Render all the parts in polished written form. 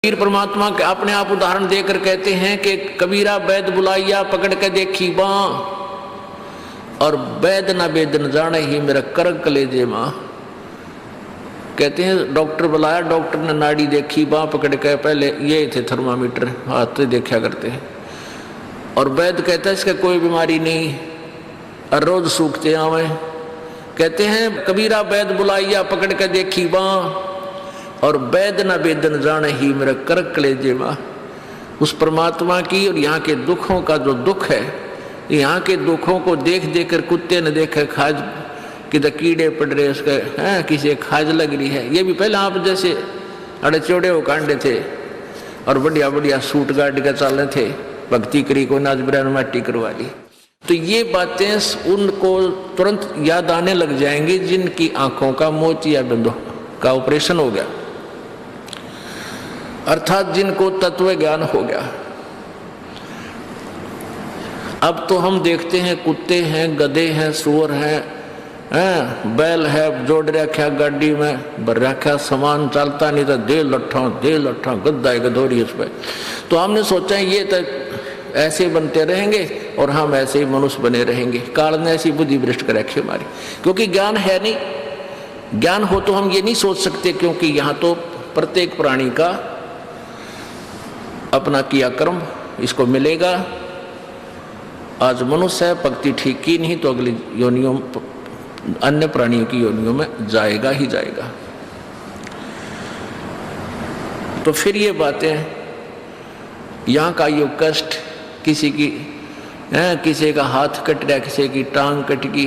कबीर परमात्मा के अपने आप उदाहरण देकर कहते हैं कि कबीरा वैद बुलाइया पकड़ के देखी बाँ, और वैद न वेद न जाने ही मेरा कर कलेजे माँ। कहते हैं डॉक्टर बुलाया, डॉक्टर ने नाड़ी देखी बाँ पकड़ के, पहले ये थे थर्मामीटर हाथ से देखा करते हैं, और वैद कहता है इसका कोई बीमारी नहीं और रोज सूखते आवे। कहते हैं कबीरा वैद बुलाइया पकड़ के देखी बाँ, और वैद न वेद न जाने ही मेरा कर कलेजे माँ। उस परमात्मा की और यहाँ के दुखों का जो दुख है, यहाँ के दुखों को देख देख कर कुत्ते ने देखे खाज किधर कीड़े पड़ रहे उसके हैं, किसी खाज लग रही है। ये भी पहले आप जैसे अड़े चौड़े हो कांडे थे और बढ़िया बढ़िया सूट गाड़ के चल रहे थे, भक्ति करी को नाच ब्रैन माटी करवा ली। तो ये बातें उनको तुरंत याद आने लग जाएंगी जिनकी आंखों का मोतियाबिंद का ऑपरेशन हो गया, अर्थात जिनको तत्व ज्ञान हो गया। अब तो हम देखते हैं कुत्ते हैं, गधे हैं, सुअर हैं, बैल है, जोड़ रखा गाड़ी में, भर रखा सामान, चलता नहीं तो दे लट्ठा गद्दा है गधोरी उस पर। तो हमने सोचा ये तो ऐसे बनते रहेंगे और हम ऐसे ही मनुष्य बने रहेंगे। काल ने ऐसी बुद्धि भ्रष्ट कर रखी हमारी, क्योंकि ज्ञान है नहीं। ज्ञान हो तो हम ये नहीं सोच सकते, क्योंकि यहाँ तो प्रत्येक प्राणी का अपना किया कर्म इसको मिलेगा। आज मनुष्य है, भक्ति ठीक की नहीं तो अगली योनियों अन्य प्राणियों की योनियों में जाएगा ही जाएगा। तो फिर ये बातें, यहाँ का यो कष्ट, किसी की किसी का हाथ कट रहा, किसी की टांग कट गई,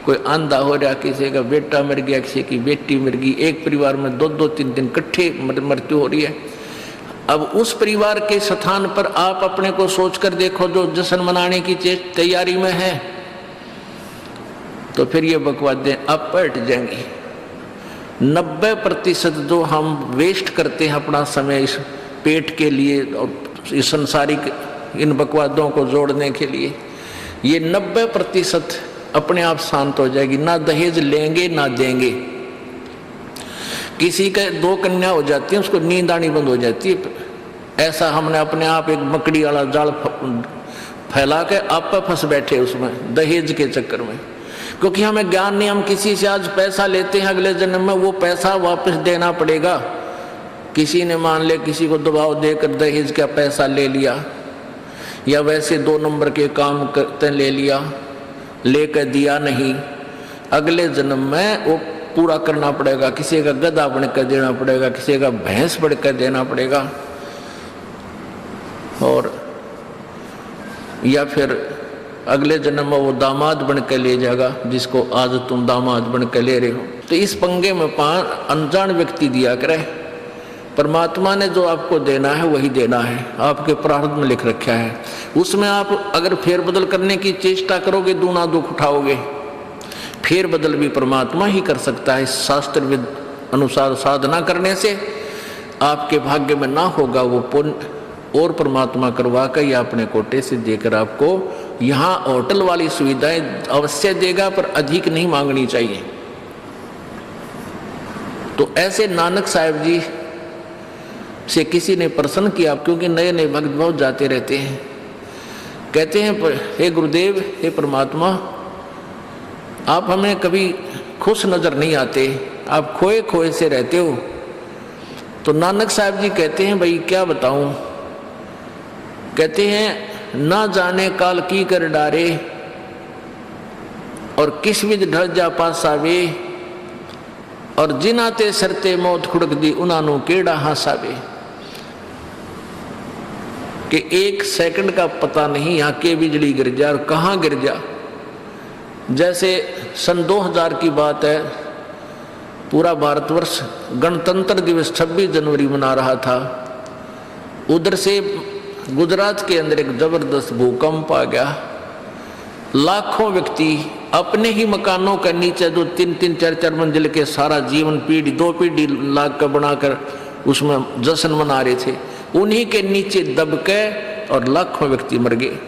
कोई अंधा हो रहा, किसी का बेटा मर गया, किसी की बेटी मर गई, एक परिवार में दो तीन दिन इकट्ठे मृत्यु हो रही है। अब उस परिवार के स्थान पर आप अपने को सोच कर देखो जो जश्न मनाने की तैयारी में है, तो फिर ये बकवादें अब पलट जाएंगी। 90% जो हम वेस्ट करते हैं अपना समय इस पेट के लिए और इस संसारिक इन बकवादों को जोड़ने के लिए, ये 90% अपने आप शांत हो जाएगी। ना दहेज लेंगे ना देंगे। किसी के 2 कन्या हो जाती है, उसको नींद आनी बंद हो जाती है। ऐसा हमने अपने आप एक मकड़ी वाला जाल फैला के आप फंस बैठे उसमें दहेज के चक्कर में, क्योंकि हमें ज्ञान नहीं। हम किसी से आज पैसा लेते हैं, अगले जन्म में वो पैसा वापस देना पड़ेगा। किसी ने मान ले किसी को दबाव देकर दहेज का पैसा ले लिया, या वैसे 2 नंबर के काम करते ले लिया, लेकर दिया नहीं, अगले जन्म में वो पूरा करना पड़ेगा। किसी का गधा बनकर देना पड़ेगा, किसी का भैंस बनकर देना पड़ेगा, और या फिर अगले जन्म में वो दामाद बनकर ले जाएगा जिसको आज तुम दामाद बनकर ले रहे हो। तो इस पंगे में अनजान व्यक्ति दिया करे। परमात्मा ने जो आपको देना है वही देना है, आपके प्रारब्ध में लिख रखा है। उसमें आप अगर फेरबदल करने की चेष्टा करोगे दूना दुख उठाओगे। फेर बदल भी परमात्मा ही कर सकता है। शास्त्र विद अनुसार साधना करने से आपके भाग्य में ना होगा वो पुण्य, और परमात्मा करवा कर या अपने कोटे से देकर आपको यहाँ होटल वाली सुविधाएं अवश्य देगा, पर अधिक नहीं मांगनी चाहिए। तो ऐसे नानक साहब जी से किसी ने प्रश्न किया, क्योंकि नए नए भक्त बहुत जाते रहते हैं। कहते हैं हे गुरुदेव, हे परमात्मा, आप हमें कभी खुश नजर नहीं आते, आप खोए खोए से रहते हो। तो नानक साहब जी कहते हैं भाई क्या बताऊं। कहते हैं ना जाने काल की कर डारे, और किस विध ढल जा पासावे, और जिनाते सरते मौत खुड़क दी उनानू केड़ा हासावे। कि 1 सेकंड का पता नहीं यहाँ के बिजली गिर जा और कहाँ गिर जा। जैसे सन 2000 की बात है, पूरा भारतवर्ष गणतंत्र दिवस 26 जनवरी मना रहा था। उधर से गुजरात के अंदर एक जबरदस्त भूकंप आ गया। लाखों व्यक्ति अपने ही मकानों के नीचे जो 3-3, 4-4 मंजिल के सारा जीवन पीढ़ी 2 पीढ़ी लाग कर बनाकर उसमें जश्न मना रहे थे, उन्हीं के नीचे दब के और लाखों व्यक्ति मर गए।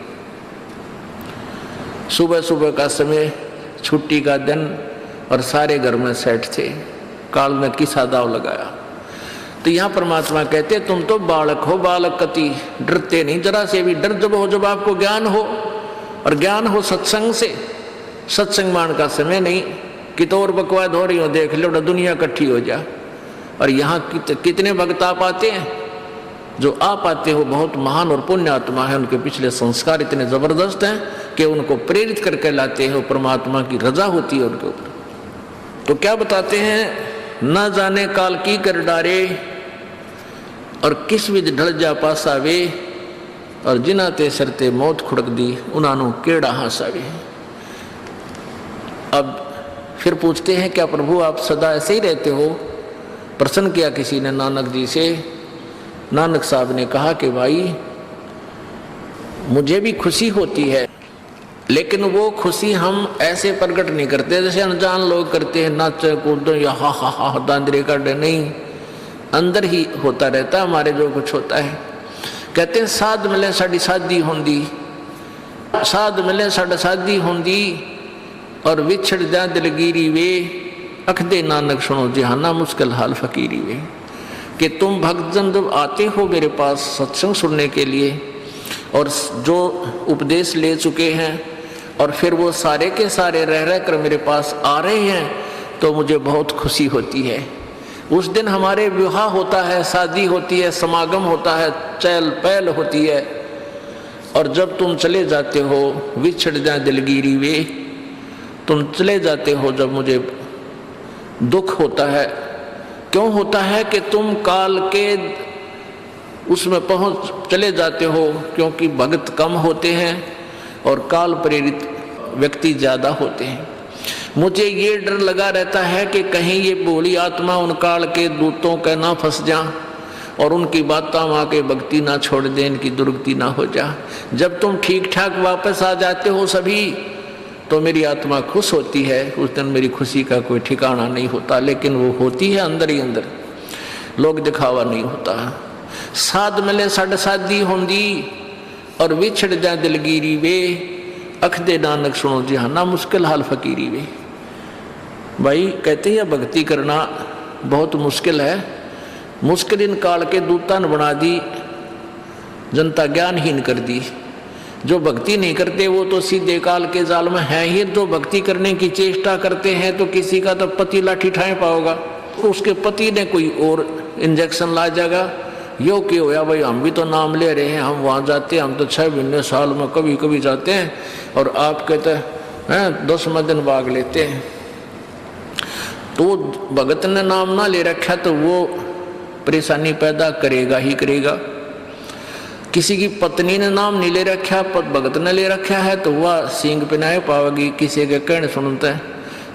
सुबह सुबह का समय, छुट्टी का दिन, और सारे घर में सेट थे। काल ने किसा दाव लगाया। तो यहाँ परमात्मा कहते तुम तो बालक हो, बालक कति डरते नहीं जरा से भी। डर जब हो जब आपको ज्ञान हो, और ज्ञान हो सत्संग से। सत्संग मान का समय नहीं कि तो और बकवाद हो रही हो, देख लो दुनिया इकट्ठी हो जा। और यहाँ कितने भक्त आ पाते हैं, जो आ पाते हो बहुत महान और पुण्य आत्मा है, उनके पिछले संस्कार इतने जबरदस्त हैं कि उनको प्रेरित करके लाते हैं, परमात्मा की रजा होती है उनके ऊपर। तो क्या बताते हैं, न जाने काल की कर डारे और किस विध ढल जा पासावे, और जिनाते सरते मौत खुड़क दी उन्हानु केड़ा हंसावे। अब फिर पूछते हैं क्या प्रभु आप सदा ऐसे ही रहते हो? प्रश्न किया किसी ने नानक जी से। नानक साहब ने कहा कि भाई मुझे भी खुशी होती है, लेकिन वो खुशी हम ऐसे प्रकट नहीं करते जैसे अनजान लोग करते हैं, नाचे कूदो या हा हा हा दांदरे कर दे। नहीं, अंदर ही होता रहता हमारे जो कुछ होता है। कहते हैं साध मिले साड़ी शादी होंदी, साध मिले साड़ा शादी होंदी, और विछड़ जा दिलगिरी वे, अखदे नानक सुनो जहाना मुश्किल हाल फकीरी वे। कि तुम भक्तजन जब आते हो मेरे पास सत्संग सुनने के लिए, और जो उपदेश ले चुके हैं, और फिर वो सारे के सारे रह रह कर मेरे पास आ रहे हैं, तो मुझे बहुत खुशी होती है। उस दिन हमारे विवाह होता है, शादी होती है, समागम होता है, चहल पहल होती है। और जब तुम चले जाते हो, विछड़ जाए दिलगिरी वे, तुम चले जाते हो जब मुझे दुख होता है। क्यों होता है कि तुम काल के उसमें पहुंच चले जाते हो, क्योंकि भक्त कम होते हैं और काल प्रेरित व्यक्ति ज्यादा होते हैं। मुझे ये डर लगा रहता है कि कहीं ये भोली आत्मा उन काल के दूतों का ना फंस जा और उनकी बातों में आके भक्ति ना छोड़ दे, इनकी दुर्गति ना हो जा। जब तुम ठीक ठाक वापस आ जाते हो सभी, तो मेरी आत्मा खुश होती है। उस दिन मेरी खुशी का कोई ठिकाना नहीं होता, लेकिन वो होती है अंदर ही अंदर, लोग दिखावा नहीं होता। साध मिले साड़ शादी होंदी, और विछड़ जा दिलगिरी वे, अखदे नानक सुनो जहाना मुश्किल हाल फकीरी वे। भाई कहते हैं भक्ति करना बहुत मुश्किल है। मुश्किल इन काल के दूता ने बना दी, जनता ज्ञानहीन कर दी। जो भक्ति नहीं करते वो तो सीधे काल के जाल में है ही। जो भक्ति करने की चेष्टा करते हैं तो किसी का तो पति लाठी ठाए पाओगा, उसके पति ने कोई और इंजेक्शन ला जाएगा। यो क्यों होया भाई, हम भी तो नाम ले रहे हैं, हम वहाँ जाते हैं, हम तो 6 महीने साल में कभी कभी जाते हैं, और आप कहते हैं 10वें दिन भाग लेते हैं। तो भगत ने नाम ना ले रखा तो वो परेशानी पैदा करेगा ही करेगा। किसी की पत्नी ने नाम नहीं ले रखा, भगत ने ले रखा है, तो वह सींग पिनाए पावेगी। किसी के कहने सुनते हैं,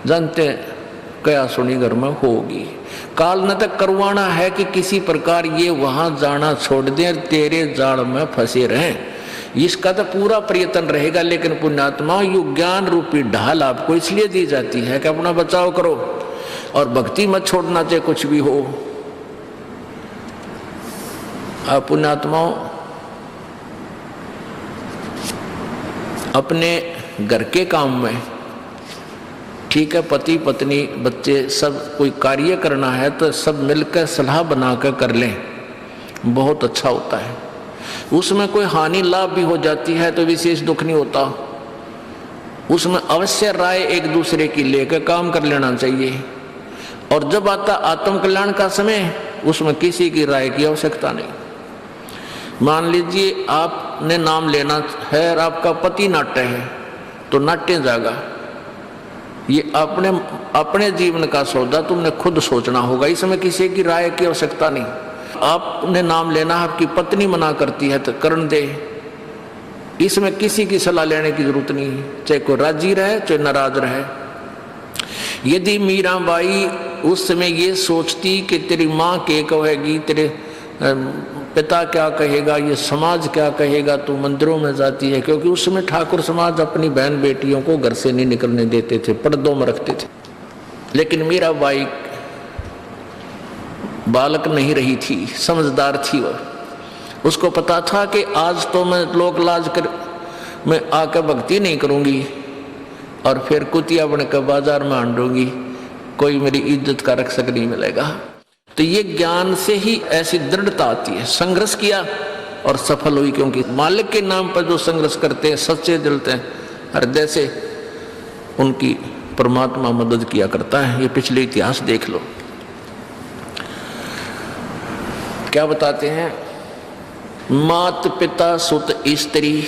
जानते क्या सुनी घर में होगी। काल न तक करवाना है कि किसी प्रकार ये वहां जाना छोड़ दें, तेरे जाल में फंसे रहें, इसका तो पूरा प्रयत्न रहेगा। लेकिन पुण्यात्मा यु ज्ञान रूपी ढाल आपको इसलिए दी जाती है कि अपना बचाव करो और भक्ति मत छोड़ना, चाहे कुछ भी हो। आप पुण्यात्माओं अपने घर के काम में, ठीक है, पति पत्नी बच्चे सब कोई कार्य करना है तो सब मिलकर सलाह बनाकर कर लें, बहुत अच्छा होता है। उसमें कोई हानि लाभ भी हो जाती है तो विशेष दुख नहीं होता। उसमें अवश्य राय एक दूसरे की लेकर काम कर लेना चाहिए। और जब आता आत्म कल्याण का समय, उसमें किसी की राय की आवश्यकता नहीं। मान लीजिए आपने नाम लेना है और आपका पति नाट्य है, तो नाट्य जाएगा। ये अपने जीवन का सौदा तुमने खुद सोचना होगा, इसमें किसी की राय की आवश्यकता नहीं। आपने नाम लेना, आपकी पत्नी मना करती है तो करन दे, इसमें किसी की सलाह लेने की जरूरत नहीं, चाहे कोई राजी रहे चाहे नाराज रहे। यदि मीराबाई उस समय ये सोचती कि तेरी माँ क्या कहेगी, तेरे पिता क्या कहेगा, ये समाज क्या कहेगा, तो मंदिरों में जाती है। क्योंकि उस समय ठाकुर समाज अपनी बहन बेटियों को घर से नहीं निकलने देते थे, पर्दों में रखते थे। लेकिन मीराबाई बालक नहीं रही थी, समझदार थी। वह उसको पता था कि आज तो मैं लोक लाज कर मैं आकर भक्ति नहीं करूंगी और फिर कुतिया बनकर बाजार में आंडूंगी, कोई मेरी इज्जत का रक्षक नहीं मिलेगा। तो ये ज्ञान से ही ऐसी दृढ़ता आती है। संघर्ष किया और सफल हुई, क्योंकि मालिक के नाम पर जो संघर्ष करते हैं सच्चे दिल से हृदय से, उनकी परमात्मा मदद किया करता है। ये पिछले इतिहास देख लो। क्या बताते हैं? मात पिता सुत स्त्री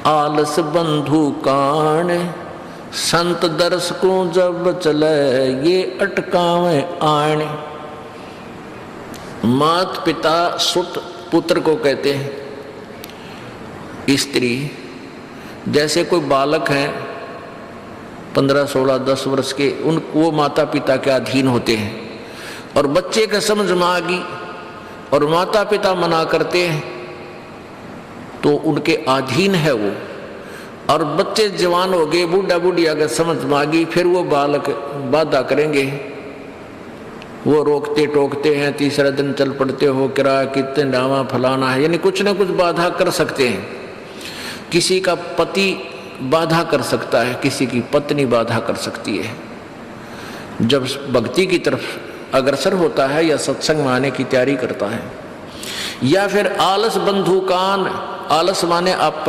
आलस बंधु कान, संत दर्श को जब चले ये अटकावे आने। मात पिता सुत पुत्र को कहते हैं। स्त्री जैसे कोई बालक हैं 15, 16, 10 वर्ष के, वो माता पिता के अधीन होते हैं। और बच्चे का समझ में आ गई और माता पिता मना करते हैं तो उनके अधीन है वो। और बच्चे जवान हो गए, बूढ़ा बूढ़ी अगर समझ में आ गई, फिर वो बालक बाधा करेंगे, वो रोकते टोकते हैं। तीसरा दिन चल पड़ते हो, किराया कितने डावा फलाना है, यानी कुछ ना कुछ बाधा कर सकते हैं। किसी का पति बाधा कर सकता है, किसी की पत्नी बाधा कर सकती है। जब भक्ति की तरफ अग्रसर होता है या सत्संग में आने की तैयारी करता है। या फिर आलस बंधु कान, आलस माने आप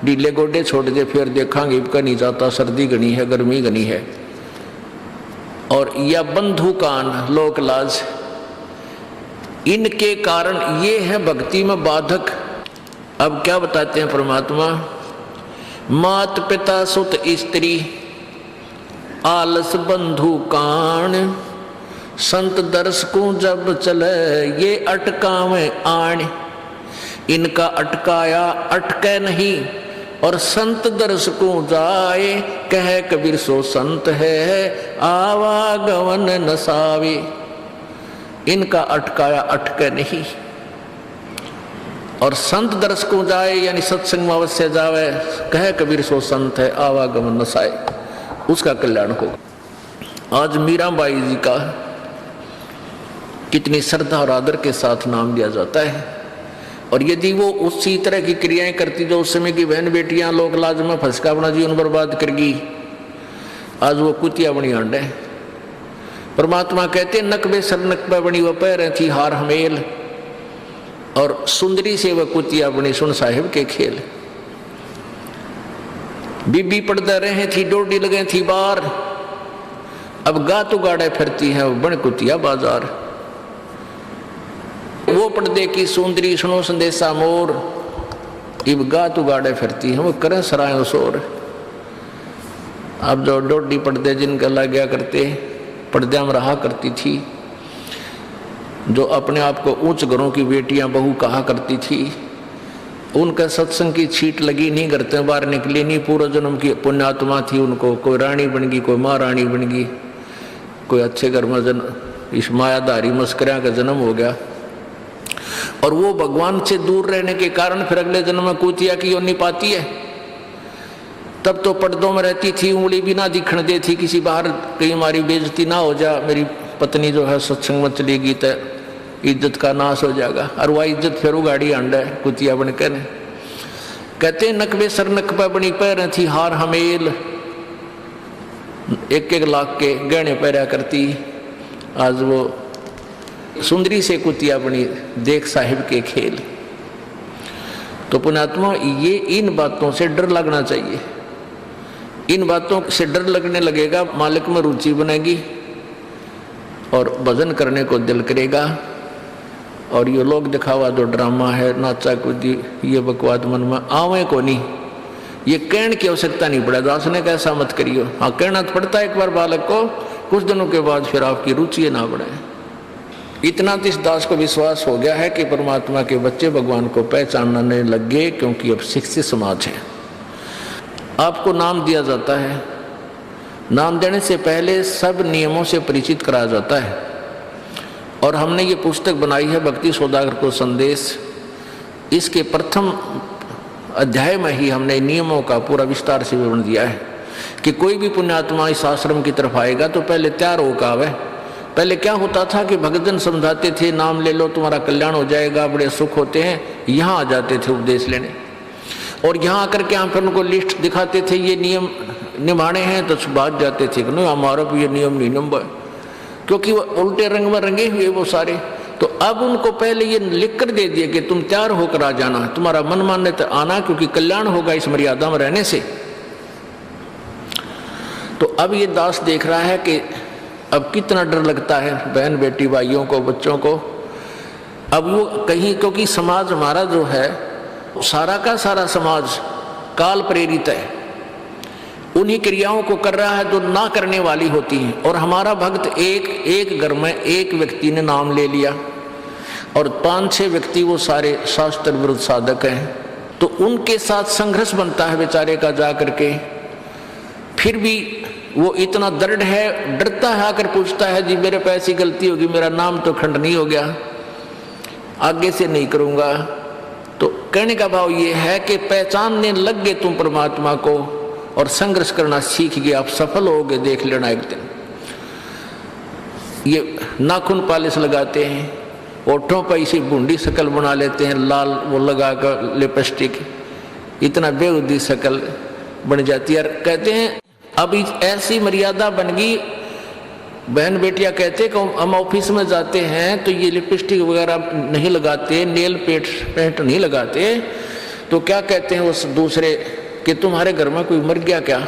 ढीले गोडे छोड़ दे, फिर देखांगे इबका नहीं जाता, सर्दी घनी है, गर्मी घनी है। और या बंधु कान, लोक लाज, इनके कारण ये है भक्ति में बाधक। अब क्या बताते हैं परमात्मा? मात पिता सुत स्त्री आलस बंधु कान, संत दर्श को जब चले ये अटकावे आण। इनका अटकाया अटके नहीं, और संत दर्श को जाए, कह कबीर सो संत है आवागमन नसावे। इनका अटकाया अटके नहीं, और संत दर्श को जाए यानी सत्संग में अवश्य जावे, कह कबीर सो संत है आवागमन नसाए, उसका कल्याण हो। आज मीराबाई जी का कितनी श्रद्धा और आदर के साथ नाम लिया जाता है। और यदि वो उसी तरह की क्रियाएं करती जो उस समय की बहन बेटियां लोक लाज में फंसका अपना जीवन बर्बाद करगी, आज वो कुतिया बनी आंडे। परमात्मा कहते नकबे सर नकबे बनी वह पैर थी हार हमेल, और सुंदरी से वह कुतिया बनी सुन साहिब के खेल। बीबी पड़दा रहे थी डोडी लगे थी बार, अब गातु गाड़े फिरती है वो बन कुतिया बाजार। वो पर्दे की सुंदरी सुनो संदेशा मोर, इब गातु गाड़े फिरती है वो करें सराय शोर। अब जो डोडी पर्दे जिनका लग गया करते, पर्दे में रहा करती थी, जो अपने आप को ऊंच घरों की बेटियां बहू कहा करती थी, उनका सत्संग की छीट लगी नहीं, करते बाहर निकली नहीं। पूर्व जन्म की पुण्यात्मा थी, उनको कोई रानी बन गई, कोई महारानी बन गई, कोई अच्छे घर में इस मायाधारी मस्करिया का जन्म हो गया। और वो भगवान से दूर रहने के कारण फिर अगले जन्म में कुतिया की योनि पाती है। तब तो पर्दों में रहती थी, उंगली भी ना दिखने देती, किसी बाहर कहीं हमारी बेइज्जती ना हो जा, मेरी पत्नी जो है सत्संग में चलेगी तो इज्जत का नाश हो जाएगा। और वह इज्जत फिर उगाड़ी आंडा है कुतिया बनकर। कहते नकबे सर नकबा बनी पैर थी हार हमेल, 1-1 लाख के गहने पहरा करती, आज वो सुंदरी से कुतिया बनी, देख साहिब के खेल। तो पुण्यात्मा ये इन बातों से डर लगना चाहिए। इन बातों से डर लगने लगेगा, मालिक में रुचि बनेगी और भजन करने को दिल करेगा। और ये लोग दिखावा जो ड्रामा है, नाचा कूदी, ये बकवाद मन में आवे को नहीं। ये कहने की आवश्यकता नहीं पड़ा, दास ने कैसा मत करियो। हाँ कहना तो पड़ता है एक बार बालक को, कुछ दिनों के बाद फिर आपकी रुचि ना बढ़े। इतना तो इस दास को विश्वास हो गया है कि परमात्मा के बच्चे भगवान को पहचानने लग गए, क्योंकि अब शिक्षित समाज है। आपको नाम दिया जाता है, नाम देने से पहले सब नियमों से परिचित कराया जाता है। और हमने ये पुस्तक बनाई है भक्ति सौदागर को संदेश। इसके प्रथम अध्याय में ही हमने नियमों का पूरा विस्तार से विवरण दिया है कि कोई भी पुण्यात्मा इस आश्रम की तरफ आएगा तो पहले तैयार होकर आवे। पहले क्या होता था कि भक्तजन समझाते थे नाम ले लो तुम्हारा कल्याण हो जाएगा, बड़े सुख होते हैं, यहाँ आ जाते थे उपदेश लेने। और यहाँ आकर के हम फिर उनको लिस्ट दिखाते थे, ये नियम निभाने हैं, तो भाग जाते थे कि नहीं हमारा भी ये नियम नहीं नंबर। क्योंकि वो उल्टे रंग में रंगे हुए वो सारे। तो अब उनको पहले ये लिख कर दे दिया कि तुम तैयार होकर आ जाना, तुम्हारा मन मानने तक आना, क्योंकि कल्याण होगा इस मर्यादा में रहने से। तो अब ये दास देख रहा है कि अब कितना डर लगता है बहन बेटी भाइयों को, बच्चों को। अब वो कहीं, क्योंकि समाज हमारा जो है सारा का सारा समाज काल प्रेरित है, उन्हीं क्रियाओं को कर रहा है जो ना करने वाली होती हैं। और हमारा भक्त एक घर में एक व्यक्ति ने नाम ले लिया और 5-6 व्यक्ति वो सारे शास्त्र विरुद्ध साधक हैं, तो उनके साथ संघर्ष बनता है बेचारे का जा करके। फिर भी वो इतना दृढ़ है, डरता है, आकर पूछता है जी मेरे पे ऐसी गलती होगी, मेरा नाम तो खंडनी हो गया, आगे से नहीं करूँगा। तो कहने का भाव ये है कि पहचानने लग गए तुम परमात्मा को और संघर्ष करना सीख गए, आप सफल होगे, देख लेना एक दिन। ये नाखून पालिश लगाते हैं, ओठों पर इसी बूंदी शक्ल बना लेते हैं, लाल वो लगा कर लिपस्टिक, इतना बेहुदी शक्ल बन जाती है। कहते हैं अब ऐसी मर्यादा बन गई, बहन बेटियां कहते कि हम ऑफिस में जाते हैं तो ये लिपस्टिक वगैरह नहीं लगाते, नेल पेंट नहीं लगाते, तो क्या कहते हैं उस दूसरे कि तुम्हारे घर में कोई मर गया क्या?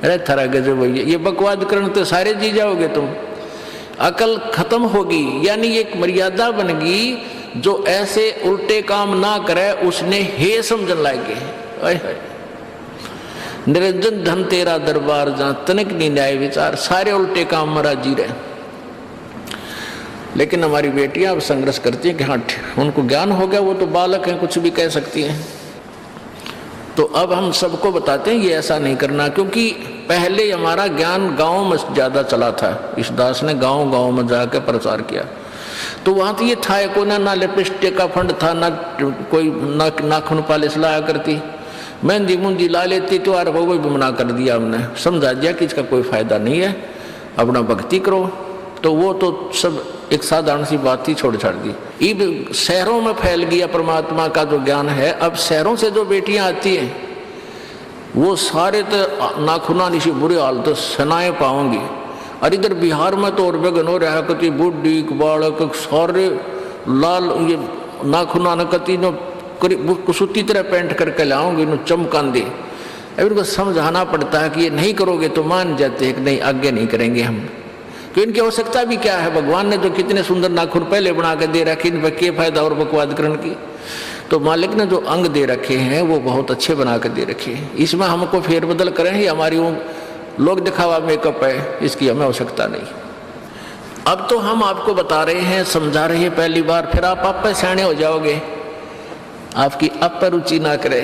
अरे थारा गजब भैया, ये बकवाद करने तो सारे जी जाओगे तुम, अकल खत्म होगी। यानी एक मर्यादा बन गई, जो ऐसे उल्टे काम ना करे उसने हे समझन लागे। निरंजन धन तेरा दरबार जहाँ तनिक नहीं न्याय विचार, सारे उल्टे काम मरा जी रहे। लेकिन हमारी बेटियां अब संघर्ष करती हैं कि हाँ उनको ज्ञान हो गया, वो तो बालक हैं, कुछ भी कह सकती हैं। तो अब हम सबको बताते हैं ये ऐसा नहीं करना, क्योंकि पहले हमारा ज्ञान गांव में ज़्यादा चला था। इस दास ने गांव में जाकर प्रचार किया, तो वहाँ तो ये था कोई ना लिपस्टिक का फंड था, ना कोई नाखून पालिश लाया करती, मेहंदी मुंदी ला लेती, तो यार वो भी मना कर दिया हमने, समझा दिया कि इसका कोई फायदा नहीं है, अपना भक्ति करो। तो वो तो सब एक साधारण सी बात ही छोड़ छाड़ दी। अब शहरों में फैल गया परमात्मा का जो ज्ञान है। अब शहरों से जो बेटियां आती हैं वो सारे तो नाखुना निशी बुरे हाल तो सनाए पाओगी। और इधर बिहार में तो और बेगन हो रहा है, कति बुढ़ी बालक सारे लाल ये नाखुना न कति नो कुसुती तरह पेंट करके लाओगे, नो चमकान दे। अब इनको समझाना पड़ता है कि ये नहीं करोगे तो मान जाते हैं कि नहीं आगे नहीं करेंगे हम, तो इनकी आवश्यकता भी क्या है? भगवान ने तो कितने सुंदर नाखून पहले बना के दे रखे, इन पर क्या फायदा और बकवाद करने की? तो मालिक ने जो अंग दे रखे हैं वो बहुत अच्छे बना के दे रखे हैं, इसमें हमको फेरबदल करें ही हमारी वो लोग दिखावा मेकअप है, इसकी हमें आवश्यकता नहीं। अब तो हम आपको बता रहे हैं, समझा रहे हैं पहली बार, फिर आप पे सियाने हो जाओगे, आपकी अब पर रुचि ना करे।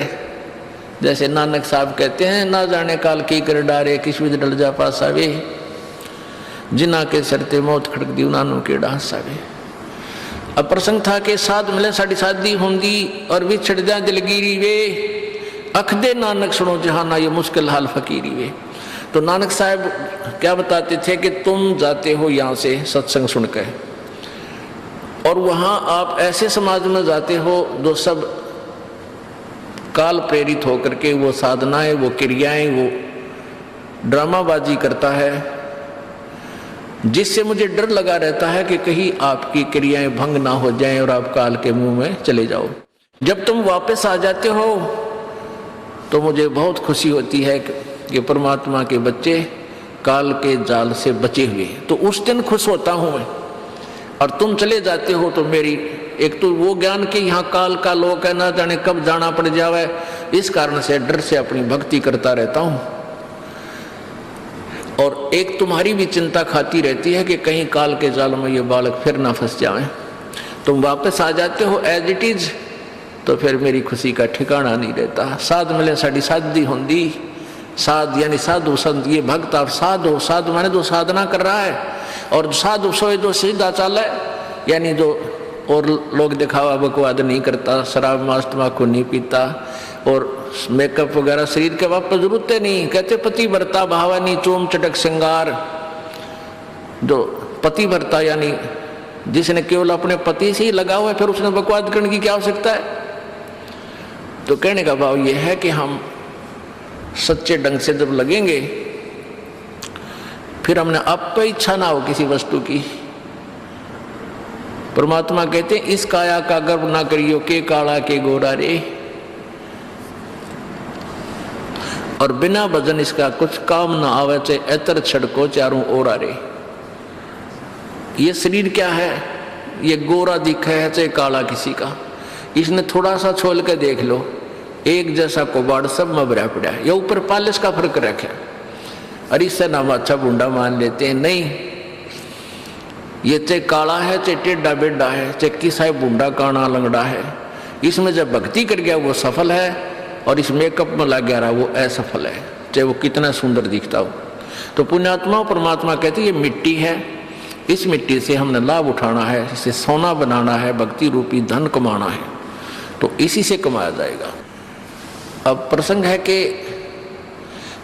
जैसे नानक साहब कहते हैं, ना जाने काल की कर डारे किस विध डल जा पास आवे, जिना के सरते मौत खड़क दी उन्होंने के डांस आवे। अब प्रसंग था कि साध मिले साड़ी शादी होंगी और विछड़ जा दिलगिरी वे, अख दे नानक सुनो जहाना ये मुश्किल हाल फकीरी वे। तो नानक साहब क्या बताते थे कि तुम जाते हो यहाँ से सत्संग सुनकर, और वहाँ आप ऐसे समाज में जाते हो जो सब काल प्रेरित होकर के वो साधनाएं, वो क्रियाएं, वो ड्रामाबाजी करता है, जिससे मुझे डर लगा रहता है कि कहीं आपकी क्रियाएं भंग ना हो जाएं और आप काल के मुंह में चले जाओ। जब तुम वापस आ जाते हो तो मुझे बहुत खुशी होती है कि परमात्मा के बच्चे काल के जाल से बचे हुए, तो उस दिन खुश होता हूं मैं। और तुम चले जाते हो तो मेरी एक तो वो ज्ञान के यहाँ काल का लोक है, ना जाने कब जाना पड़ जावे, इस कारण से डर से अपनी भक्ति करता रहता हूं। और एक तुम्हारी भी चिंता खाती रहती है कि कहीं काल के जाल में ये बालक फिर ना फंस जाएं। तुम वापस आ जाते हो एज इट इज, तो फिर मेरी खुशी का ठिकाना नहीं रहता। साध मिले साड़ी शादी होंगी, साध यानी साधु संत, ये भक्त आप साध हो, साधु माने जो साधना कर रहा है, और साधु सोए जो सीधा चाल है, यानी जो और लोग दिखावा बकवाद नहीं करता, शराब मांस तम्बाकू नहीं पीता, और मेकअप वगैरह शरीर के वापस जरूरत नहीं। कहते पति भरता भावानी चोम चटक श्रृंगार, जो पति भरता यानी जिसने केवल अपने पति से ही लगा हुआ है, फिर उसने बकवाद करने की क्या आवश्यकता है? तो कहने का भाव यह है कि हम सच्चे ढंग से जब लगेंगे फिर हमने अब तो इच्छा ना हो किसी वस्तु की। परमात्मा कहते हैं इस काया का गर्व ना करियो के काला के गोरा रे, और बिना भजन इसका कुछ काम ना आवे, चाहे एतर छड़को चारों ओरा रे। ये शरीर क्या है, ये गोरा दिखा है चाहे काला किसी का, इसने थोड़ा सा छोल के देख लो, एक जैसा कोबाड़ सब में भरा पड़ा है। ये ऊपर पालिश का फर्क रखे, और इससे नाम अच्छा बूंदा मान लेते हैं। नहीं, ये चाहे काला है चाहे टेढ़ा बेढ़ा है, चाहे किसा है बूंदा काना लंगड़ा है, इसमें जब भक्ति कर गया वो सफल है, और इस मेकअप में लग गया रहा वो असफल है, चाहे वो कितना सुंदर दिखता हो। तो पुण्यात्मा परमात्मा कहते ये मिट्टी है, इस मिट्टी से हमने लाभ उठाना है, इसे सोना बनाना है, भक्ति रूपी धन कमाना है, तो इसी से कमाया जाएगा। अब प्रसंग है कि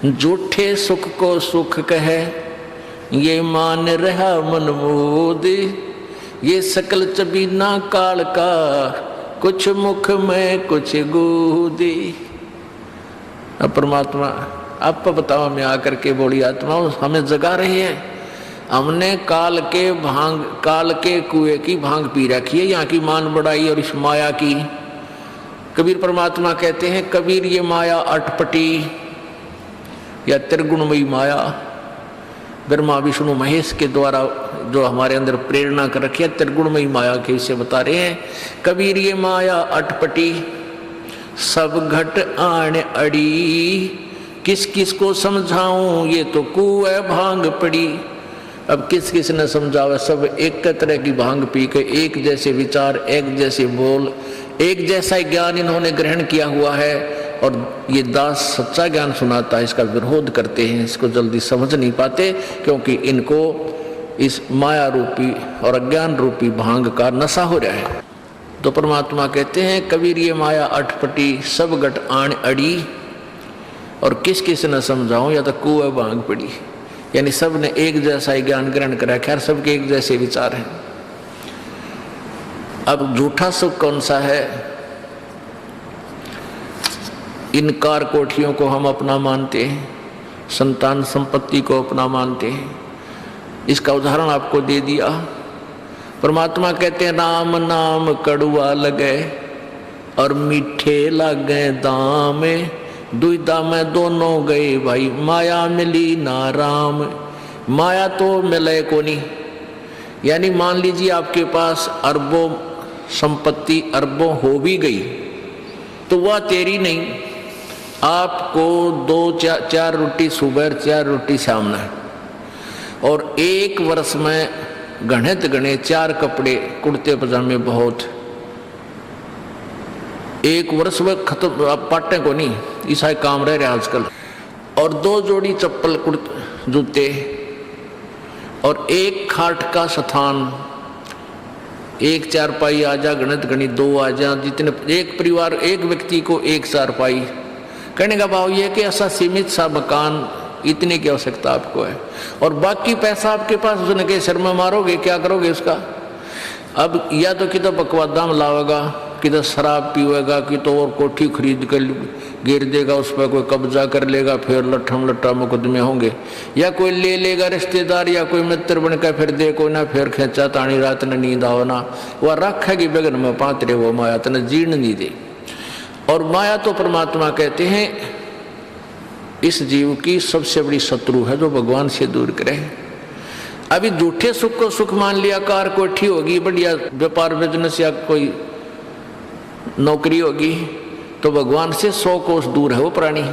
झूठे सुख को सुख कहे, ये मान रहा मन मोद, ये सकल चबीना काल का, कुछ मुख में कुछ गोदी। अब परमात्मा आप बताओ, मैं आकर के बोली आत्मा हमें जगा रही है, हमने काल के कुएं की भांग पी रखी है, यहाँ की मान बढ़ाई और इस माया की। कबीर परमात्मा कहते हैं कबीर ये माया अटपटी या त्रिगुणमयी माया, ब्रह्मा विष्णु महेश के द्वारा जो हमारे अंदर प्रेरणा कर रखी है, त्रिगुणमयी माया के इसे बता रहे हैं। कबीर ये माया अटपटी सब घट आण अड़ी, किस किस को समझाऊं ये तो कुएं भांग पड़ी। अब किस किस ने समझावे, सब एक तरह की भांग पी के एक जैसे विचार, एक जैसे बोल, एक जैसा ज्ञान इन्होंने ग्रहण किया हुआ है, और ये दास सच्चा ज्ञान सुनाता है, इसका विरोध करते हैं, इसको जल्दी समझ नहीं पाते, क्योंकि इनको इस माया रूपी और अज्ञान रूपी भांग का नशा हो रहा है। तो परमात्मा कहते हैं कबीर ये माया अटपटी सब घट आण अड़ी, और किस किस न समझाऊं या तो कुएं भांग पड़ी, यानी सब ने एक जैसा ही ज्ञान ग्रहण करा, खैर सबके एक जैसे विचार हैं। अब झूठा सुख कौन सा है, इन कार कोठियों को हम अपना मानते हैं, संतान संपत्ति को अपना मानते हैं। इसका उदाहरण आपको दे दिया। परमात्मा कहते हैं राम नाम कड़ुआ लगे और मीठे लगे दाम, दुविधा में दोनों गए भाई, माया मिली ना राम। माया तो मिले को नहीं, यानी मान लीजिए आपके पास अरबों संपत्ति अरबों हो भी गई तो वह तेरी नहीं, आपको 2-4 रोटी सुबह 4 रोटी शाम है, और एक वर्ष में गणित गणे 4 कपड़े कुर्ते पजामे बहुत, एक वर्ष में खत्म, आप पाटे को नहीं, ऐसा काम रह रहा आजकल, और 2 जोड़ी चप्पल कुर्ते जूते, और एक खाट का स्थान, एक चारपाई आ जा, गणित गणित 2 आ जा, जितने एक परिवार एक व्यक्ति को एक चारपाई। कहने का भाव यह कि ऐसा सीमित सा मकान, इतने की आवश्यकता आपको है, और बाकी पैसा आपके पास, उसने के शर्म में मारोगे, क्या करोगे उसका? अब या तो कि तो बकवादाम लावेगा, कि तो शराब पीवेगा, कि तो और कोठी खरीद कर गिर देगा, उस पर कोई कब्जा कर लेगा, फिर लट्ठम लट्ठा मुकदमे होंगे, या कोई ले लेगा रिश्तेदार या कोई मित्र बनकर फिर देखो ना, फिर खेचा तानी रात न नींद आवना, वह रखेगी बगन में पात्रे, वो माया तने जीर्ण नहीं दे। और माया तो परमात्मा कहते हैं इस जीव की सबसे बड़ी शत्रु है, जो भगवान से दूर करे। अभी झूठे सुख को सुख मान लिया, कार कोठी होगी, बढ़िया व्यापार बिजनेस या कोई नौकरी होगी, तो भगवान से 100 कोस दूर है वो प्राणी।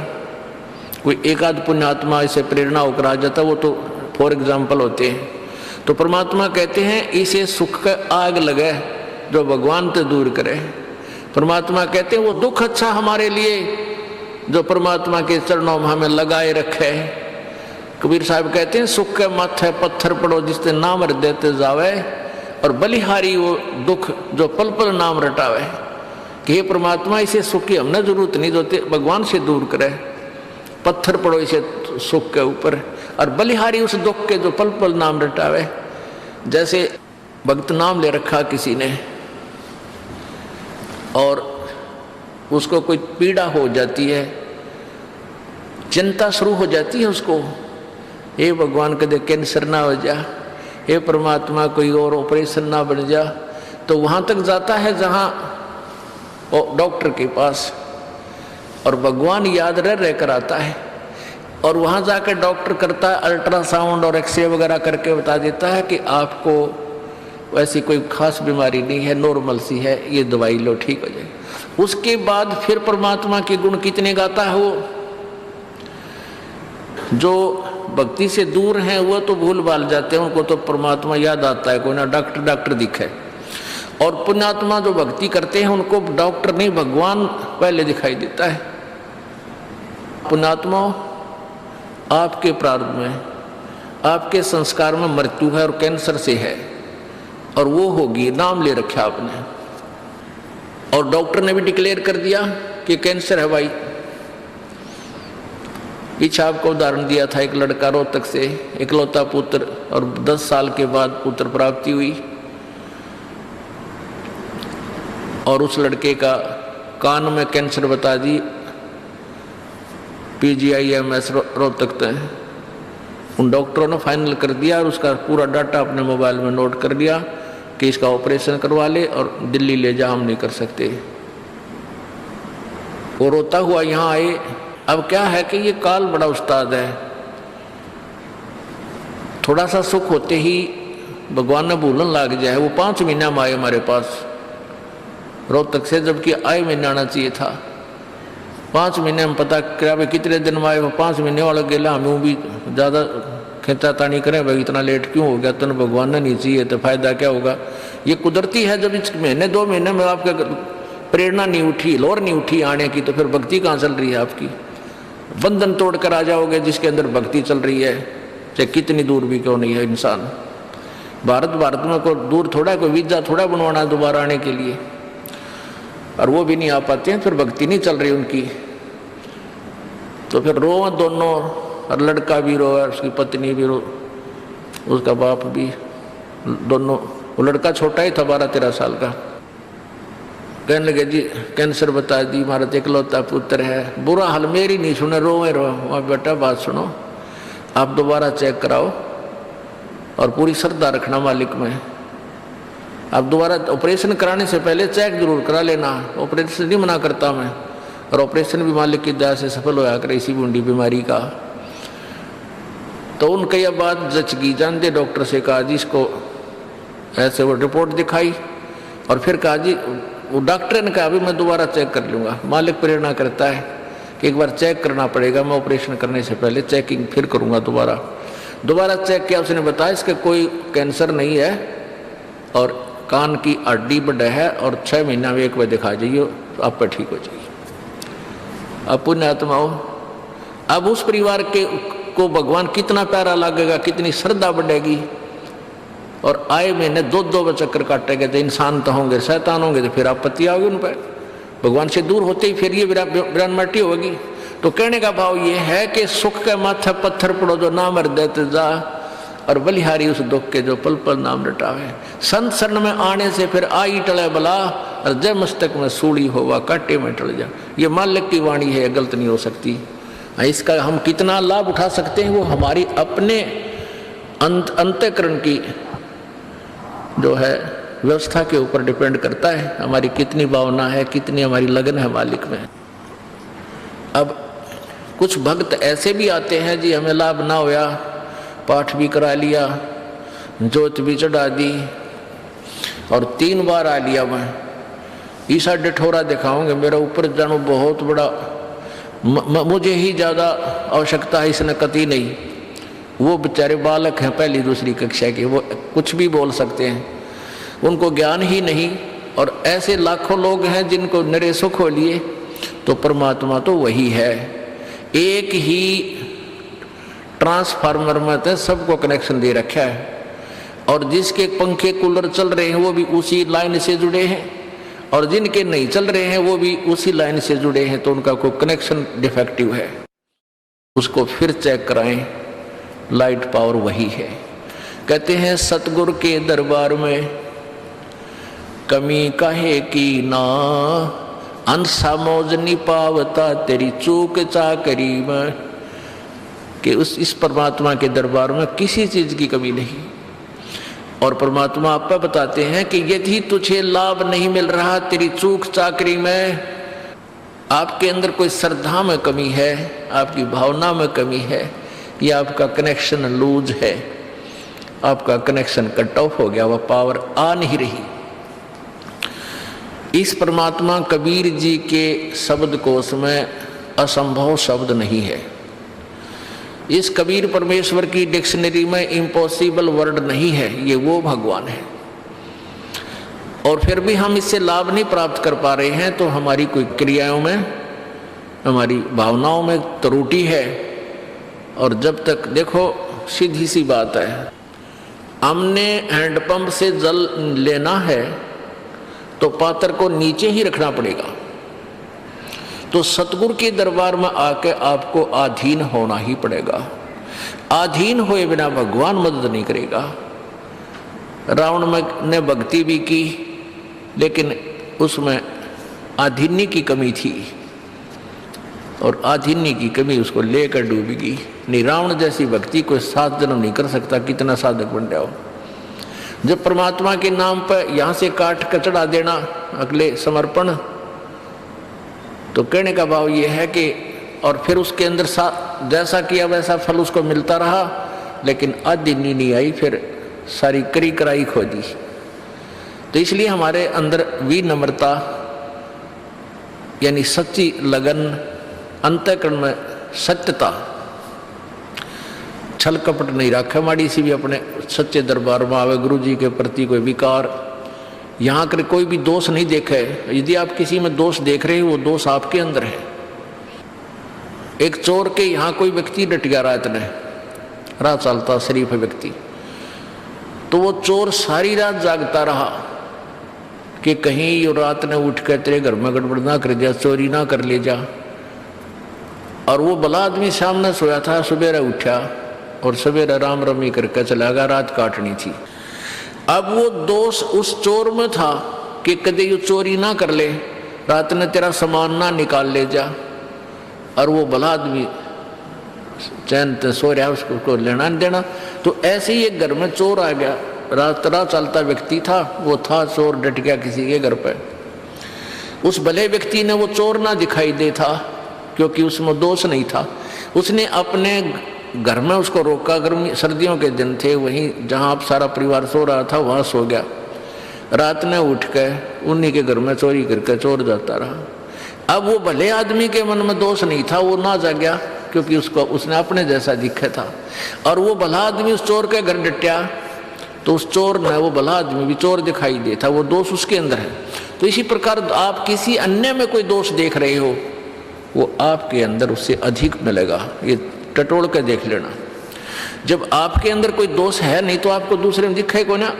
कोई एक आध पुण्यात्मा इसे प्रेरणा होकर आ जाता, वो तो फॉर एग्जाम्पल होते हैं। तो परमात्मा कहते हैं इसे सुख का आग लगे जो भगवान से दूर करे। परमात्मा कहते हैं वो दुख अच्छा हमारे लिए जो परमात्मा के चरणों में हमें लगाए रखे। कबीर साहब कहते हैं सुख के माथे पत्थर पड़ो जिससे नाम देते जावे, और बलिहारी वो दुख जो पल पल नाम रटावे। कि हे परमात्मा इसे सुख की हमने जरूरत नहीं, जो भगवान से दूर करे। पत्थर पड़ो इसे सुख के ऊपर, और बलिहारी उस दुख के जो पल पल नाम रटावे। जैसे भक्त नाम ले रखा किसी ने और उसको कोई पीड़ा हो जाती है, चिंता शुरू हो जाती है उसको, हे भगवान कदे कैंसर ना हो जा, हे परमात्मा कोई और ऑपरेशन ना बन जा। तो वहाँ तक जाता है जहाँ डॉक्टर के पास, और भगवान याद रह कर आता है। और वहाँ जाकर डॉक्टर करता है अल्ट्रासाउंड और एक्सरे वगैरह करके बता देता है कि आपको वैसी कोई खास बीमारी नहीं है, नॉर्मल सी है, ये दवाई लो ठीक हो जाएगी। उसके बाद फिर परमात्मा के गुण कितने गाता है वो। जो भक्ति से दूर हैं वो तो भूल भाल जाते हैं, उनको तो परमात्मा याद आता है, कोई ना डॉक्टर दिखे। और पुण्यात्मा जो भक्ति करते हैं उनको डॉक्टर नहीं भगवान पहले दिखाई देता है। पुण्यात्मा, आपके प्रारब्ध में, आपके संस्कार में मृत्यु है और कैंसर से है, और वो होगी, नाम ले रखा आपने, और डॉक्टर ने भी डिक्लेयर कर दिया कि कैंसर है भाई। पीछे आपको उदाहरण दिया था, एक लड़का रोहतक से, इकलौता पुत्र, और 10 साल के बाद पुत्र प्राप्ति हुई, और उस लड़के का कान में कैंसर बता दी, PGIMS रोहतक तक। उन डॉक्टरों ने फाइनल कर दिया और उसका पूरा डाटा अपने मोबाइल में नोट कर लिया कि इसका ऑपरेशन करवा ले और दिल्ली ले जा, हम नहीं कर सकते। वो रोता हुआ यहाँ आए। अब क्या है कि ये काल बड़ा उस्ताद है, थोड़ा सा सुख होते ही भगवान ने भूलन लग जाए। वो 5 महीना में आए हमारे पास रोहतक से, जबकि आए महीने आना चाहिए था। 5 महीने में पता क्या भाई कितने दिन में आए, वो 5 महीने वाला गेला। हमें भी ज़्यादा खेता तानी करें भाई, इतना लेट क्यों हो गया, तो भगवान ने नहीं चाहिए तो फायदा क्या होगा। ये कुदरती है, जब इस महीने 2 महीने में आपके प्रेरणा नहीं उठी, लोर नहीं उठी आने की, तो फिर भक्ति कहाँ चल रही है आपकी। बंधन तोड़ कर आ जाओगे जिसके अंदर भक्ति चल रही है, चाहे कितनी दूर भी क्यों नहीं है इंसान। भारत में कोई दूर थोड़ा, कोई वीजा थोड़ा बनवाना है दोबारा आने के लिए, और वो भी नहीं आ पाते हैं, फिर भक्ति नहीं चल रही उनकी। तो फिर रो दोनों, और लड़का भी रो और उसकी पत्नी भी रो, उसका बाप भी, दोनों। वो लड़का छोटा ही था, 12-13 साल का। कहने लगे जी कैंसर बता दी, हमारा इकलौता पुत्र है। बुरा हाल मेरी नहीं सुने, रोए रो। बेटा बात सुनो, आप दोबारा चेक कराओ और पूरी श्रद्धा रखना मालिक में। आप दोबारा ऑपरेशन कराने से पहले चेक जरूर करा लेना, ऑपरेशन नहीं मना करता मैं, और ऑपरेशन भी मालिक की दया से सफल होया करे इसी बूंदी बीमारी का। तो उनके यह बात जच गई, जानते डॉक्टर से कहा जी इसको ऐसे, वो रिपोर्ट दिखाई, और फिर कहा जी, वो डॉक्टर ने कहा अभी मैं दोबारा चेक कर लूँगा। मालिक प्रेरणा करता है कि एक बार चेक करना पड़ेगा, मैं ऑपरेशन करने से पहले चेकिंग फिर करूँगा। दोबारा चेक किया, उसने बताया इसके कोई कैंसर नहीं है, और कान की हड्डी बढ़ा है, और 6 महीना में एक बार दिखा जाइए, आप पर ठीक हो जाइए। अब पुण्यात्माओं, अब उस परिवार को भगवान कितना प्यारा लगेगा, कितनी श्रद्धा बढ़ेगी। और आए महीने 2-2 चक्कर काटेंगे, तो इंसान तो होंगे, शैतान होंगे, तो फिर आपत्ति आओगी उन पर। भगवान से दूर होते ही फिर ये विरानमाटी होगी। तो कहने का भाव ये है कि सुख के माथे पत्थर पड़ो जो ना मर देते जा, और बलिहारी उस दुख के जो पल पल नाम रटावे। संत शरण में आने से फिर आई टले बला, और जय मस्तक में सूड़ी होवा काटे में टल जा। ये मालिक की वाणी है, गलत नहीं हो सकती। इसका हम कितना लाभ उठा सकते हैं वो हमारी अपने अंतःकरण की जो है व्यवस्था के ऊपर डिपेंड करता है। हमारी कितनी भावना है, कितनी हमारी लगन है मालिक में। अब कुछ भक्त ऐसे भी आते हैं जी, हमें लाभ ना होया, पाठ भी करा लिया, जोत भी चढ़ा दी, और 3 बार आ लिया मैं, ईसा डिठोरा दिखाऊंगे, मेरा ऊपर जानो बहुत बड़ा, मुझे ही ज़्यादा आवश्यकता है, इसने कती नहीं। वो बेचारे बालक हैं, 1ली-2री कक्षा के, वो कुछ भी बोल सकते हैं, उनको ज्ञान ही नहीं। और ऐसे लाखों लोग हैं जिनको निरे सुख हो लिए। तो परमात्मा तो वही है, एक ही ट्रांसफार्मर में तो सबको कनेक्शन दे रखा है, और जिसके पंखे कूलर चल रहे हैं वो भी उसी लाइन से जुड़े हैं, और जिनके नहीं चल रहे हैं वो भी उसी लाइन से जुड़े हैं। तो उनका कोई कनेक्शन डिफेक्टिव है, उसको फिर चेक कराएं, लाइट पावर वही है। कहते हैं सतगुरु के दरबार में कमी काहे की ना, अंसा मौज नहीं पावता तेरी चूक चाकरी में। कि इस परमात्मा के दरबार में किसी चीज की कमी नहीं। और परमात्मा आपको बताते हैं कि यदि तुझे लाभ नहीं मिल रहा तेरी चूक चाकरी में, आपके अंदर कोई श्रद्धा में कमी है, आपकी भावना में कमी है, या आपका कनेक्शन लूज है, आपका कनेक्शन कट ऑफ हो गया, वह पावर आ नहीं रही। इस परमात्मा कबीर जी के शब्द कोश में असंभव शब्द नहीं है। इस कबीर परमेश्वर की डिक्शनरी में इम्पॉसिबल वर्ड नहीं है, ये वो भगवान है। और फिर भी हम इससे लाभ नहीं प्राप्त कर पा रहे हैं, तो हमारी कोई क्रियाओं में, हमारी भावनाओं में त्रुटि है। और जब तक देखो, सीधी सी बात है, हमने हैंडपंप से जल लेना है तो पात्र को नीचे ही रखना पड़ेगा। तो सतगुरु के दरबार में आके आपको अधीन होना ही पड़ेगा। अधीन हुए बिना भगवान मदद नहीं करेगा। रावण ने भक्ति भी की, लेकिन उसमें अधीन्य की कमी थी, और अधीन्य की कमी उसको लेकर डूबेगी। नहीं, रावण जैसी भक्ति कोई 7 जन्म नहीं कर सकता, कितना साधक बन जाओ। जब परमात्मा के नाम पर यहां से काट कचड़ा देना अगले समर्पण, तो कहने का भाव ये है कि और फिर उसके अंदर जैसा किया वैसा फल उसको मिलता रहा, लेकिन अधीन्य नहीं आई, फिर सारी करी कराई खो दी। तो इसलिए हमारे अंदर विनम्रता यानी सच्ची लगन, अंतःकरण में सत्यता, छल कपट नहीं रखे, माड़ी सी भी अपने सच्चे दरबार में आवे, गुरु जी के प्रति कोई विकार, यहाँ कर कोई भी दोष नहीं देखे। यदि आप किसी में दोष देख रहे हो, वो दोष आपके अंदर है। एक चोर के यहाँ कोई व्यक्ति डट गया रात में, रात चलता शरीफ व्यक्ति, तो वो चोर सारी रात जागता रहा कि कहीं ये रात ने उठ कर तेरे घर में गड़बड़ ना कर दिया, चोरी ना कर ले जा। और वो भला आदमी सामने सोया था, सवेरे उठा और सवेरे राम रमी करके चला गया, रात काटनी थी। अब वो दोष उस चोर में था कि कदे ये चोरी ना कर ले, रात ने तेरा सामान ना निकाल ले जा। और वो भला आदमी चैन सो रहा, उसको लेना नहीं देना। तो ऐसे ही एक घर में चोर आ गया, रात रात चलता व्यक्ति था, वो था चोर, डट गया किसी के घर पे। उस भले व्यक्ति ने वो चोर ना दिखाई दे था, क्योंकि उसमें दोष नहीं था। उसने अपने घर में उसको रोका, गर्मी सर्दियों के दिन थे, वहीं जहाँ आप सारा परिवार सो रहा था वहाँ सो गया। रात में उठ के उन्हीं के घर में चोरी करके चोर जाता रहा। अब वो भले आदमी के मन में दोष नहीं था, वो ना जागया, क्योंकि उसने अपने जैसा दिखा था। और वो भला आदमी उस चोर के घर डटया, तो उस चोर ने वो भला आदमी भी चोर दिखाई देता, वो दोष उसके अंदर है। तो इसी प्रकार आप किसी अन्य में कोई दोष देख रहे हो, वो आपके अंदर उससे अधिक मिलेगा। ये टटोल कर देख लेना। जब आपके अंदर कोई दोष है नहीं, तो आपको दूसरे में दिखे को ना।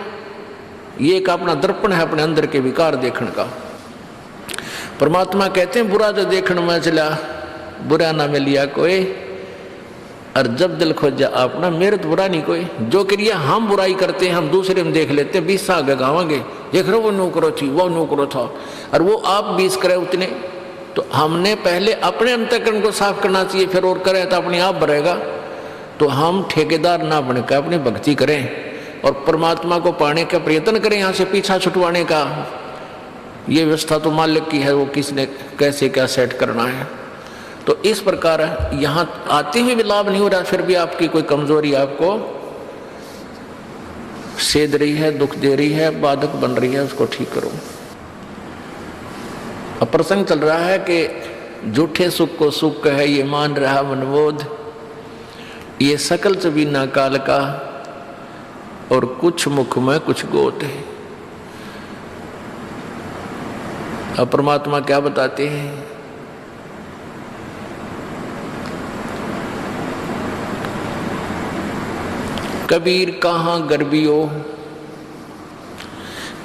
ये एक अपना दर्पण है अपने अंदर के विकार देखने का। परमात्मा कहते हैं, बुरा जो देखने में चला बुरा ना मिलिया कोई, और जब दिल खोजा अपना मेरे तो बुरा नहीं कोई। जो क्रिया हम बुराई करते हैं हम दूसरे में देख लेते हैं, 20 आगे गावांगे, देख रहे वो नौकरो थी, वो नौकरो था, और वो आप 20 करे उतने। तो हमने पहले अपने अंतःकरण को साफ करना चाहिए, फिर और करें तो अपने आप बढ़ेगा। तो हम ठेकेदार ना बनकर अपनी भक्ति करें और परमात्मा को पाने का प्रयत्न करें, यहाँ से पीछा छुटवाने का। ये व्यवस्था तो मालिक की है, वो किसने कैसे क्या सेट करना है। तो इस प्रकार यहाँ आते हुए भी लाभ नहीं हो रहा, फिर भी आपकी कोई कमजोरी आपको सेध रही है, दुख दे रही है, बाधक बन रही है, उसको ठीक करो। अब प्रसंग चल रहा है कि झूठे सुख को सुख है ये मान रहा मनबोध, ये सकल चबीना काल का, और कुछ मुख में कुछ गोद है। अब परमात्मा क्या बताते हैं, कबीर कहाँ गर्बियो,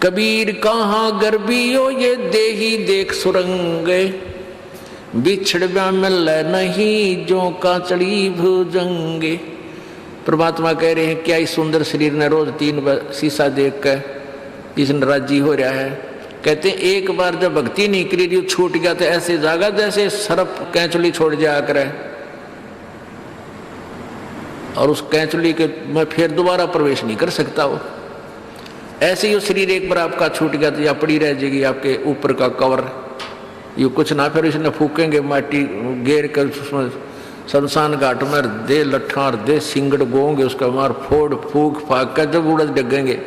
कबीर कहाँ गर्बियो, ये देही देख सुरंगे, बिछड़ मिल नहीं जो काचड़ी भुजंगे। परमात्मा कह रहे हैं, क्या इस सुंदर शरीर ने रोज 3 बार शीशा देख कर इस राजी हो रहा है। कहते हैं एक बार जब भक्ति नहीं करी, छूट गया तो ऐसे जागा जैसे सरप कैंचुली छोड़ जाया करे। और उस कैंचुली के में फिर दोबारा प्रवेश नहीं कर सकता वो। ऐसे ही वो शरीर एक बार आपका छूट गया तो या पड़ी रह जाएगी आपके ऊपर का कवर, ये कुछ ना फिर इसने फूकेंगे माटी घेर कर उसमें शमशान घाट में दे लट्ठा और दे सिंगड़ गोंगे उसका मार फोड़ फूक फाक कर जब उड़द डगेंगे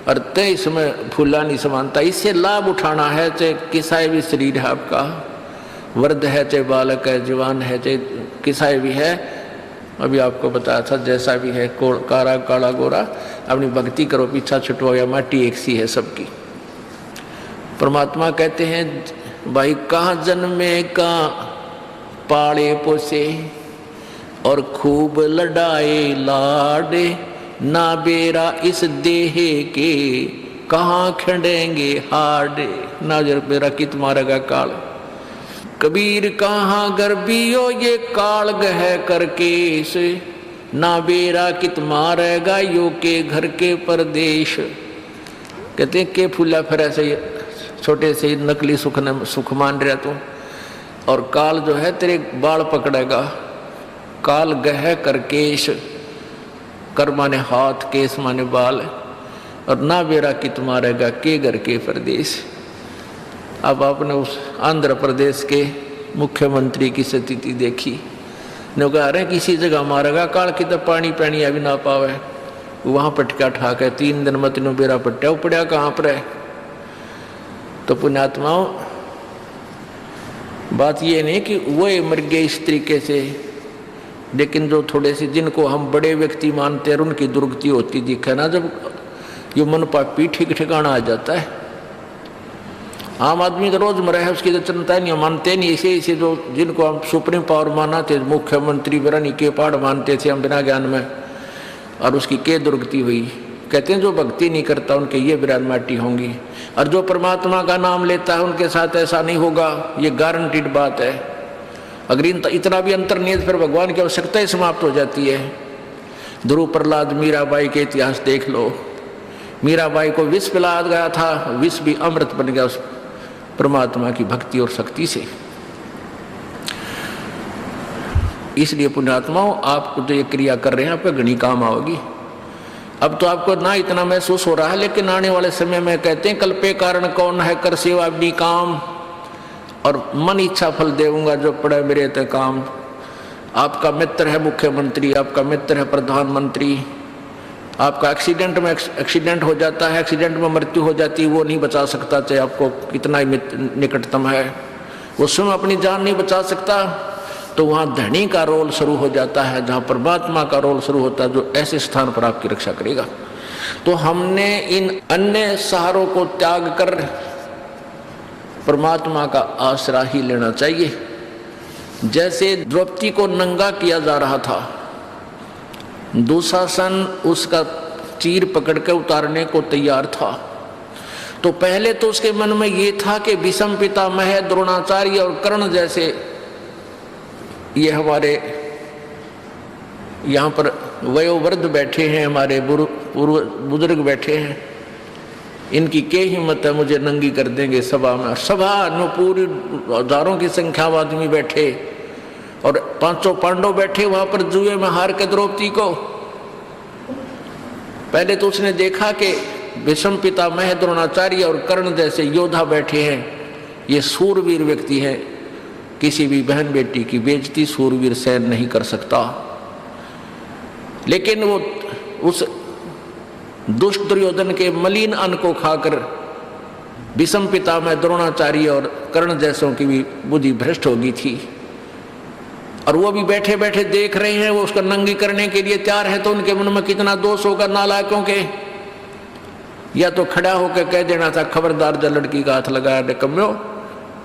और तय इसमें फूला नहीं समानता। इससे लाभ उठाना है, चाहे किसा भी शरीर है आपका, वृद्ध है चाहे बालक है, जवान है चाहे किसा भी है, अभी आपको बताया था जैसा भी है, काला काला गोरा, अपनी भक्ति करो, पीछा छुटवा या माटी एक सी है सबकी। परमात्मा कहते हैं भाई कहाँ जन्मे कहाँ पाले पोसे और खूब लड़ाए लाडे, ना बेरा इस देह के कहाँ खंडेंगे हाडे, ना जर बेरा कित मारेगा काल। कबीर कहाँ गर्भियो ये काल गह करके से, ना बेरा कित मारेगा यो के घर के परदेश। कहते हैं के फूला फिर ऐसे छोटे से नकली सुख मान रहा तू, और काल जो है तेरे बाल पकड़ेगा। काल गह कर केश, कर माने हाथ, केस माने बाल, और ना बेरा कित मारेगा के घर के प्रदेश। अब आपने उस आंध्र प्रदेश के मुख्यमंत्री की स्थिति देखी, ने कहा रहे किसी जगह मारेगा काल की तो पानी पैनी अभी ना पावे, वहाँ पटका ठाके 3 दिन मत नो बेरा पट्टा उपड़िया कहाँ पर है। तो पुण्यात्माओं बात ये नहीं कि वो मर गए इस तरीके से, लेकिन जो थोड़े से जिनको हम बड़े व्यक्ति मानते हैं उनकी दुर्गति होती दिखे ना, जब ये मन पापी ठीक ठिकाना आ जाता है। आम आदमी तो रोजमर्रा है उसकी तो चिंता नहीं, मानते नहीं। इसे जो जिनको हम सुप्रीम पावर माना थे, मुख्यमंत्री बरानी के पाड़ मानते थे हम बिना ज्ञान में, और उसकी के दुर्गति हुई। कहते हैं जो भक्ति नहीं करता उनके ये विराट माटी होंगी, और जो परमात्मा का नाम लेता है उनके साथ ऐसा नहीं होगा, ये गारंटीड बात है। अगर इतना भी अंतर नहीं है फिर भगवान की आवश्यकता ही समाप्त हो जाती है। ध्रुव प्रहलाद मीराबाई के इतिहास देख लो, मीराबाई को विष पिलाया गया था, विष भी अमृत बन गया उस परमात्मा की भक्ति और शक्ति से। इसलिए पुण्यात्माओं आपको जो ये क्रिया कर रहे हैं आपका घनी काम आओगी। अब तो आपको ना इतना महसूस हो रहा है, लेकिन आने वाले समय में कहते हैं कल्पे कारण कौन है, कर सेवा अपनी काम और मन इच्छा फल देऊंगा जो पड़े मेरे ते काम। आपका मित्र है मुख्यमंत्री, आपका मित्र है प्रधानमंत्री, आपका एक्सीडेंट हो जाता है, एक्सीडेंट में मृत्यु हो जाती है, वो नहीं बचा सकता चाहे आपको कितना ही निकटतम है, वो स्वयं अपनी जान नहीं बचा सकता। तो वहाँ धनी का रोल शुरू हो जाता है, जहाँ परमात्मा का रोल शुरू होता है जो ऐसे स्थान पर आपकी रक्षा करेगा। तो हमने इन अन्य सहारों को त्याग कर परमात्मा का आसरा ही लेना चाहिए। जैसे द्रौपदी को नंगा किया जा रहा था, दुशासन उसका चीर पकड़ के उतारने को तैयार था, तो पहले तो उसके मन में ये था कि भीष्म पितामह, द्रोणाचार्य और कर्ण जैसे ये हमारे यहाँ पर वयोवृद्ध बैठे हैं, हमारे बुजुर्ग बैठे हैं, इनकी क्या हिम्मत है मुझे नंगी कर देंगे सभा में। सभा में पूरी हजारों की संख्या में आदमी बैठे और 500 पांडव बैठे वहां पर जुए में हार के द्रौपदी को। पहले तो उसने देखा कि भीष्म पितामह, द्रोणाचार्य और कर्ण जैसे योद्धा बैठे हैं, ये सूरवीर व्यक्ति हैं, किसी भी बहन बेटी की बेइज्जती सूरवीर सहन नहीं कर सकता। लेकिन वो उस दुष्ट दुर्योधन के मलिन अन्न को खाकर भीष्म पितामह, द्रोणाचार्य और कर्ण जैसों की भी बुद्धि भ्रष्ट हो गई थी, और वो भी बैठे बैठे देख रहे हैं, वो उसका नंगी करने के लिए तैयार है। तो उनके मन में कितना दोष होगा नालायकों के। या तो खड़ा होकर कह देना था खबरदार जो लड़की का हाथ लगाया निकम्मो,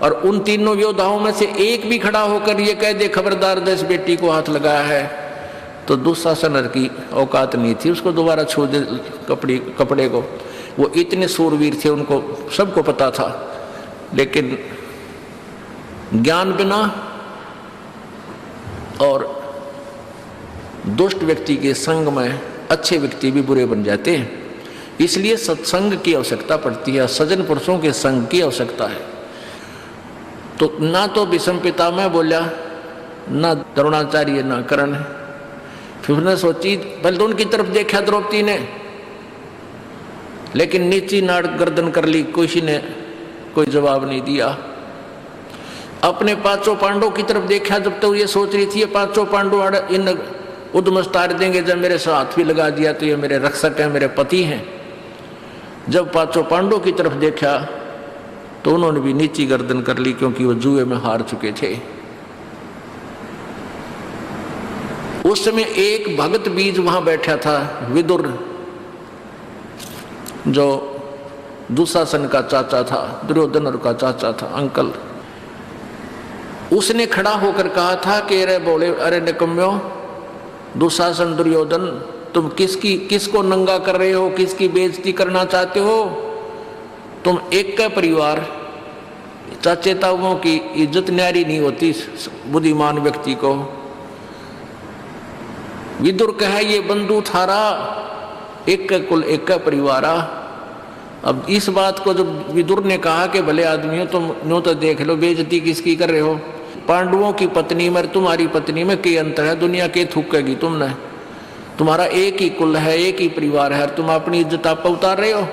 और उन तीनों योद्धाओं में से एक भी खड़ा होकर ये कह दे खबरदार जिस बेटी को हाथ लगाया है, तो दुशासन की औकात नहीं थी उसको दोबारा छू दे कपड़े को। वो इतने सूरवीर थे, उनको सबको पता था, लेकिन ज्ञान बिना और दुष्ट व्यक्ति के संग में अच्छे व्यक्ति भी बुरे बन जाते हैं। इसलिए सत्संग की आवश्यकता पड़ती है, सज्जन पुरुषों के संग की आवश्यकता है। तो ना तो भीष्म पितामह बोला, ना द्रोणाचार्य, ना कर्ण, फिर उसने सोची, पहले तो उनकी तरफ देखा द्रौपदी ने, लेकिन नीची नाड़ गर्दन कर ली, किसी ने कोई जवाब नहीं दिया। अपने पांचों पांडवों की तरफ देखा, जब तक तो ये सोच रही थी ये पांचों पांडव इन उद्मस्तार देंगे, जब मेरे साथ भी लगा दिया तो ये मेरे रक्षक हैं, मेरे पति हैं। जब पांचों पांडवों की तरफ देखा तो उन्होंने भी नीची गर्दन कर ली, क्योंकि वो जुए में हार चुके थे। उस समय एक भगत बीज वहां बैठा था, विदुर, जो दुशासन का चाचा था, दुर्योधन का चाचा था, अंकल। उसने खड़ा होकर कहा था कि अरे बोले, अरे निकम्यो, दुशासन, दुर्योधन, तुम किसको नंगा कर रहे हो, किसकी बेइज्जती करना चाहते हो? तुम एक का परिवार, चाचे ताऊओं की इज्जत न्यारी नहीं होती बुद्धिमान व्यक्ति को। विदुर कहे ये बंधु थारा, एक का कुल एक का परिवारा। अब इस बात को जब विदुर ने कहा कि भले आदमियों तुम नो तो देख लो, बेइज्जती किसकी कर रहे हो? पांडवों की पत्नी में तुम्हारी पत्नी में क्या अंतर है? दुनिया के थूकेगी तुमने, तुम्हारा एक ही कुल है, एक ही परिवार है, तुम अपनी इज्जत आप उतार रहे हो।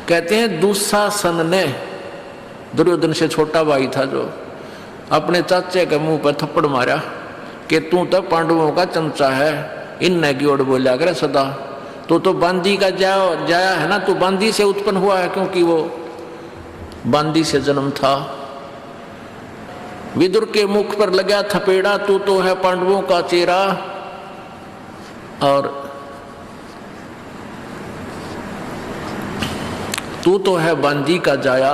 कहते हैं दुशासन ने, दुर्योधन से छोटा भाई था, जो अपने चाचे के मुंह पर थप्पड़ मारा कि तू तो पांडवों का चमचा है। इन की ओर बोला करे सदा, तो बांदी का जाया है ना, तू बांदी से उत्पन्न हुआ है, क्योंकि वो बांदी से जन्म था। विदुर के मुख पर लगा थपेड़ा, तू तो है पांडवों का चेहरा और तू तो है बांदी का जाया।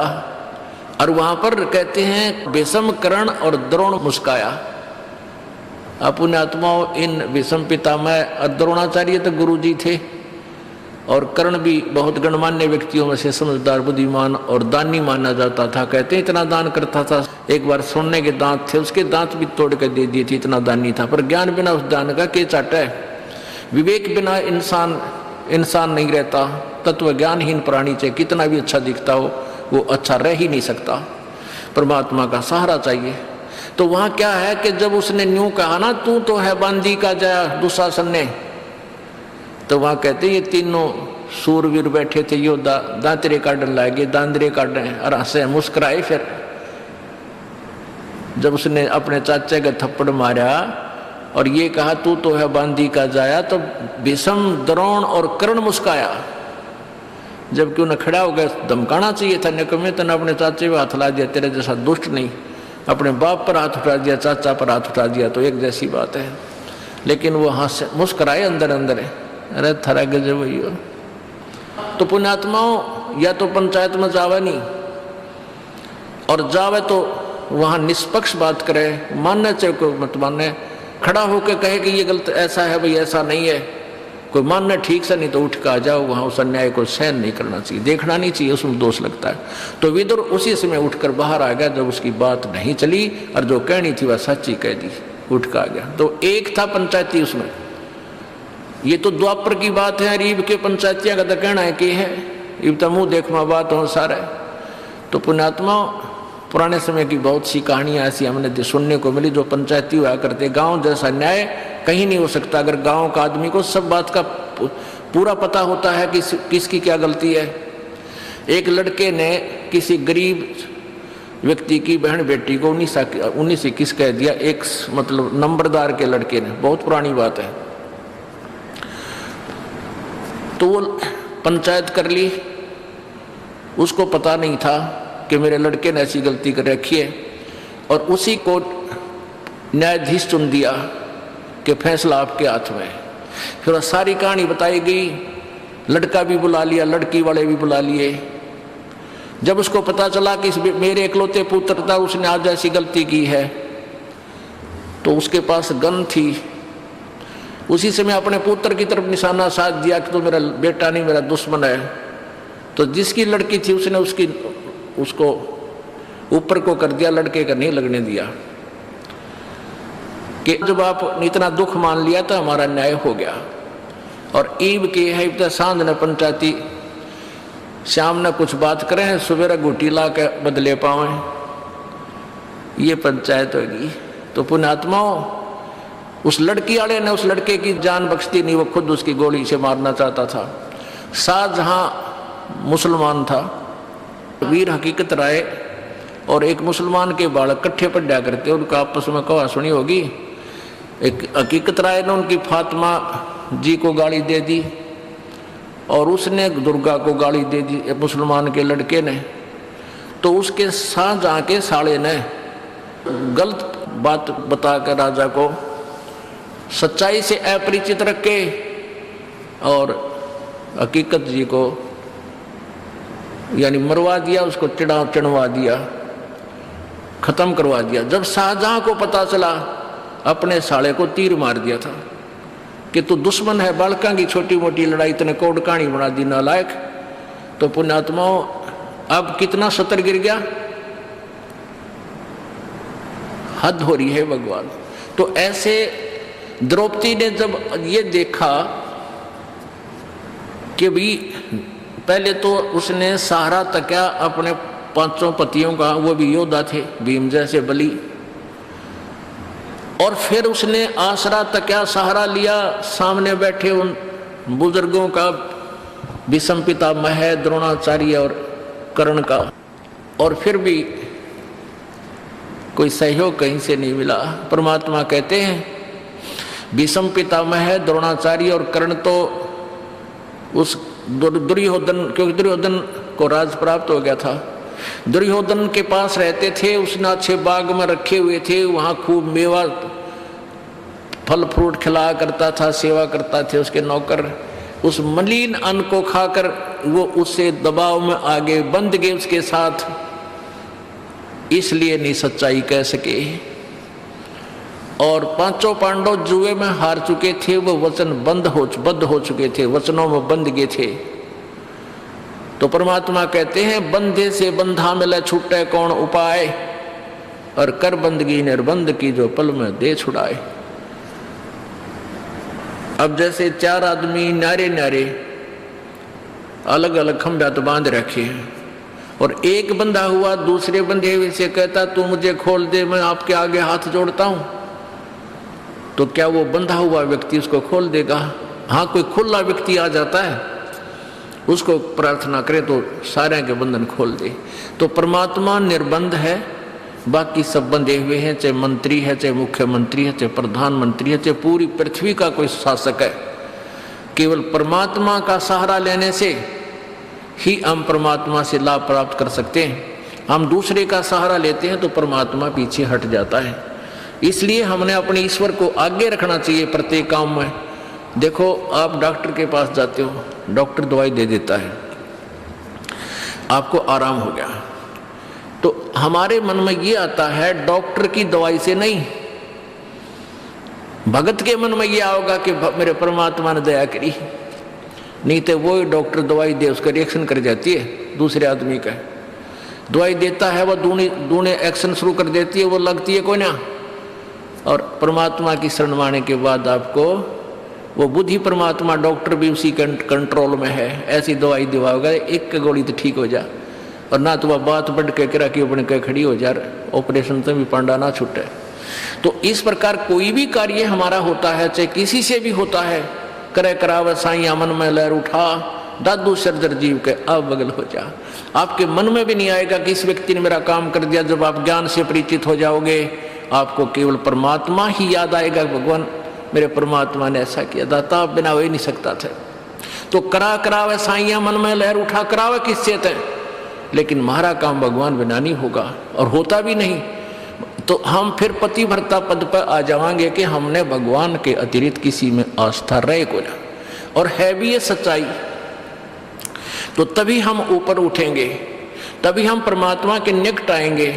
और वहां पर कहते हैं विषम कर्ण और द्रोण मुस्काया। अपने आत्माओं, इन विषम पितामह द्रोणाचार्य तो गुरु जी थे, और कर्ण भी बहुत गणमान्य व्यक्तियों में से समझदार, बुद्धिमान और दानी माना जाता था। कहते हैं इतना दान करता था, एक बार सोने के दांत थे, उसके दांत भी तोड़ कर दे दिए थे, इतना दानी था। पर ज्ञान बिना उस दान का के चाटा है? विवेक बिना इंसान नहीं रहता। तत्व ज्ञानहीन प्राणी चाहे कितना भी अच्छा दिखता हो, वो अच्छा रह ही नहीं सकता। परमात्मा का सहारा चाहिए। तो वहां क्या है कि जब उसने न्यू कहा ना, तू तो है बांदी का जाया, दुशासन ने, तो वहां कहते ये तीनों सूरवीर बैठे थे, योद्धा दांतरे काटने लगे, दांतरे काट रहे और हंसे मुस्कुराए। फिर जब उसने अपने चाचे का थप्पड़ मारा और ये कहा तू तो है बांदी का जाया, तो भीष्म, द्रोण और कर्ण मुस्काया। जबकि उन्हें खड़ा हो गया, धमकाना चाहिए था, निकम्मे तने अपने चाचे पे हाथ ला दिया, तेरे जैसा दुष्ट नहीं। अपने बाप पर हाथ उठा दिया, चाचा पर हाथ उठा दिया, तो एक जैसी बात है। लेकिन वो हंस मुस्कुराए अंदर अंदर। अरे थरा गजब भैया। तो पुण्यात्माओं, या तो पंचायत में जावे नहीं, और जावे तो वहां निष्पक्ष बात करे, मानना चाहिए कोई मत मानने, खड़ा होकर कहे कि ये गलत, ऐसा है भाई, ऐसा नहीं है, कोई मानना ठीक से, नहीं तो उठ कर आ जाओ। वहां उस अन्याय को सहन नहीं करना चाहिए, देखना नहीं चाहिए, उसमें दोष लगता है। तो विदुर उसी समय उठकर बाहर आ गया जब उसकी बात नहीं चली, और जो कहनी थी वह सच्ची कह दी, उठ कर आ गया। तो एक था पंचायती उसमें। ये तो द्वापर की बात है, रीब के पंचायतिया का तो कहना है कि है, इब तो मुंह देखमा बात हो सारा। तो पुण्यात्मा, पुराने समय की बहुत सी कहानियां ऐसी हमने सुनने को मिली, जो पंचायती हुआ करते। गांव जैसा न्याय कहीं नहीं हो सकता अगर गांव का आदमी को सब बात का पूरा पता होता है कि किसकी क्या गलती है। एक लड़के ने किसी गरीब व्यक्ति की बहन बेटी को 19 21 कह दिया, एक मतलब नंबरदार के लड़के ने, बहुत पुरानी बात है। तो वो पंचायत कर ली, उसको पता नहीं था कि मेरे लड़के ने ऐसी गलती कर रखी है, और उसी को न्यायाधीश चुन दिया कि फैसला आपके हाथ में। फिर सारी कहानी बताई गई, लड़का भी बुला लिया, लड़की वाले भी बुला लिए। जब उसको पता चला कि मेरे इकलौते पुत्र था, उसने आज ऐसी गलती की है, तो उसके पास गन थी। उसी समय अपने पुत्र की तरफ निशाना साध दिया कि तो मेरा बेटा नहीं, मेरा दुश्मन है। तो जिसकी लड़की थी उसने उसको ऊपर को कर दिया, लड़के का नहीं लगने दिया, कि जब आप इतना दुख मान लिया तो हमारा न्याय हो गया। और ईब के है सांझ ने पंचायती, शाम ने कुछ बात करें, सवेरा घुटी ला के बदले पावे, ये पंचायत होगी। तो पुण्यात्माओं, उस लड़की वाले ने उस लड़के की जान बख्शती नहीं, वो खुद उसकी गोली से मारना चाहता था। शाहजहां मुसलमान था, वीर हकीकत राय और एक मुसलमान के बालक इकट्ठे पढ़ा करते, उनका आपस में कहा सुनी होगी। एक हकीकत राय ने उनकी फातिमा जी को गाली दे दी और उसने दुर्गा को गाली दे दी मुसलमान के लड़के ने। तो उसके शाहजहां के साले ने गलत बात बताकर राजा को सच्चाई से अपरिचित रखे और हकीकत जी को यानी मरवा दिया, उसको चढ़वा दिया, खत्म करवा दिया। जब शाहजहां को पता चला, अपने साले को तीर मार दिया था कि तू दुश्मन है, बालका की छोटी मोटी लड़ाई तने कोड कहानी बना दी नालायक। तो पुण्यात्माओं अब कितना सतर गिर गया, हद हो रही है भगवान। तो ऐसे द्रौपदी ने जब ये देखा कि भी पहले तो उसने सहारा तकिया अपने 5 पतियों का, वो भी योद्धा थे भीम जैसे बलि, और फिर उसने आसरा तकिया सहारा लिया सामने बैठे उन बुजुर्गों का, भीष्म पितामह, द्रोणाचार्य और कर्ण का, और फिर भी कोई सहयोग कहीं से नहीं मिला। परमात्मा कहते हैं भीष्म पितामह, द्रोणाचार्य और कर्ण तो उस दुर्योधन, क्योंकि दुर्योधन को राज प्राप्त हो गया था, दुर्योधन के पास रहते थे, उसने अच्छे बाग में रखे हुए थे, वहाँ खूब मेवा फल फ्रूट खिलाया करता था, सेवा करता थे उसके नौकर। उस मलिन अन्न को खाकर वो उससे दबाव में आगे बंध गए उसके साथ, इसलिए नहीं सच्चाई कह सके। और 5 पांडव जुए में हार चुके थे, वो वचन बद्ध हो चुके थे, वचनों में बंध गए थे। तो परमात्मा कहते हैं बंधे से बंधा मिले छूटे कौन उपाय, और कर बंदगी निर्बंध की जो पल में दे छुड़ाए। अब जैसे 4 आदमी न्यारे न्यारे अलग अलग खंभा तो बांध रखे हैं, और एक बंधा हुआ दूसरे बंधे हुए से कहता तू मुझे खोल दे, मैं आपके आगे हाथ जोड़ता हूं। तो क्या वो बंधा हुआ व्यक्ति उसको खोल देगा? हाँ, कोई खुला व्यक्ति आ जाता है, उसको प्रार्थना करे तो सारे के बंधन खोल दे। तो परमात्मा निर्बंध है, बाकी सब बंधे हुए हैं, चाहे मंत्री है, चाहे मुख्यमंत्री है, चाहे प्रधानमंत्री है, चाहे पूरी पृथ्वी का कोई शासक है। केवल परमात्मा का सहारा लेने से ही हम परमात्मा से लाभ प्राप्त कर सकते हैं। हम दूसरे का सहारा लेते हैं तो परमात्मा पीछे हट जाता है। इसलिए हमने अपने ईश्वर को आगे रखना चाहिए प्रत्येक काम में। देखो, आप डॉक्टर के पास जाते हो, डॉक्टर दवाई दे देता है, आपको आराम हो गया, तो हमारे मन में ये आता है डॉक्टर की दवाई से नहीं, भगत के मन में ये आओगा कि मेरे परमात्मा ने दया करी। नहीं तो वो डॉक्टर दवाई दे, उसका रिएक्शन कर जाती है दूसरे आदमी का। दवाई देता है वो दूने एक्शन शुरू कर देती है, वो लगती है कोई ना। और परमात्मा की शरण माने के बाद आपको वो बुद्धि परमात्मा, डॉक्टर भी उसी कंट्रोल में है, ऐसी दवाई दिवाओगा, एक गोली तो ठीक हो जा, और ना तो वह बात बढ़ के करा कि अपने कह खड़ी हो जा, ऑपरेशन तो भी पांडा ना छूटे। तो इस प्रकार कोई भी कार्य हमारा होता है, चाहे किसी से भी होता है, करे करावे साईं मन में लहर उठा, दादू सरदर जीव के अब बगल हो जा। आपके मन में भी नहीं आएगा कि इस व्यक्ति ने मेरा काम कर दिया। जब आप ज्ञान से परिचित हो जाओगे, आपको केवल परमात्मा ही याद आएगा, भगवान मेरे परमात्मा ने ऐसा किया, दाता आप बिना हो ही नहीं सकता था। तो करावे साईं मन में लहर उठा, करावे किससे थे, लेकिन हमारा काम भगवान बिना नहीं होगा, और होता भी नहीं। तो हम फिर पतिव्रता पद पर आ जाएंगे कि हमने भगवान के अतिरिक्त किसी में आस्था रहे को ना, और है भी ये सच्चाई। तो तभी हम ऊपर उठेंगे, तभी हम परमात्मा के निकट आएंगे,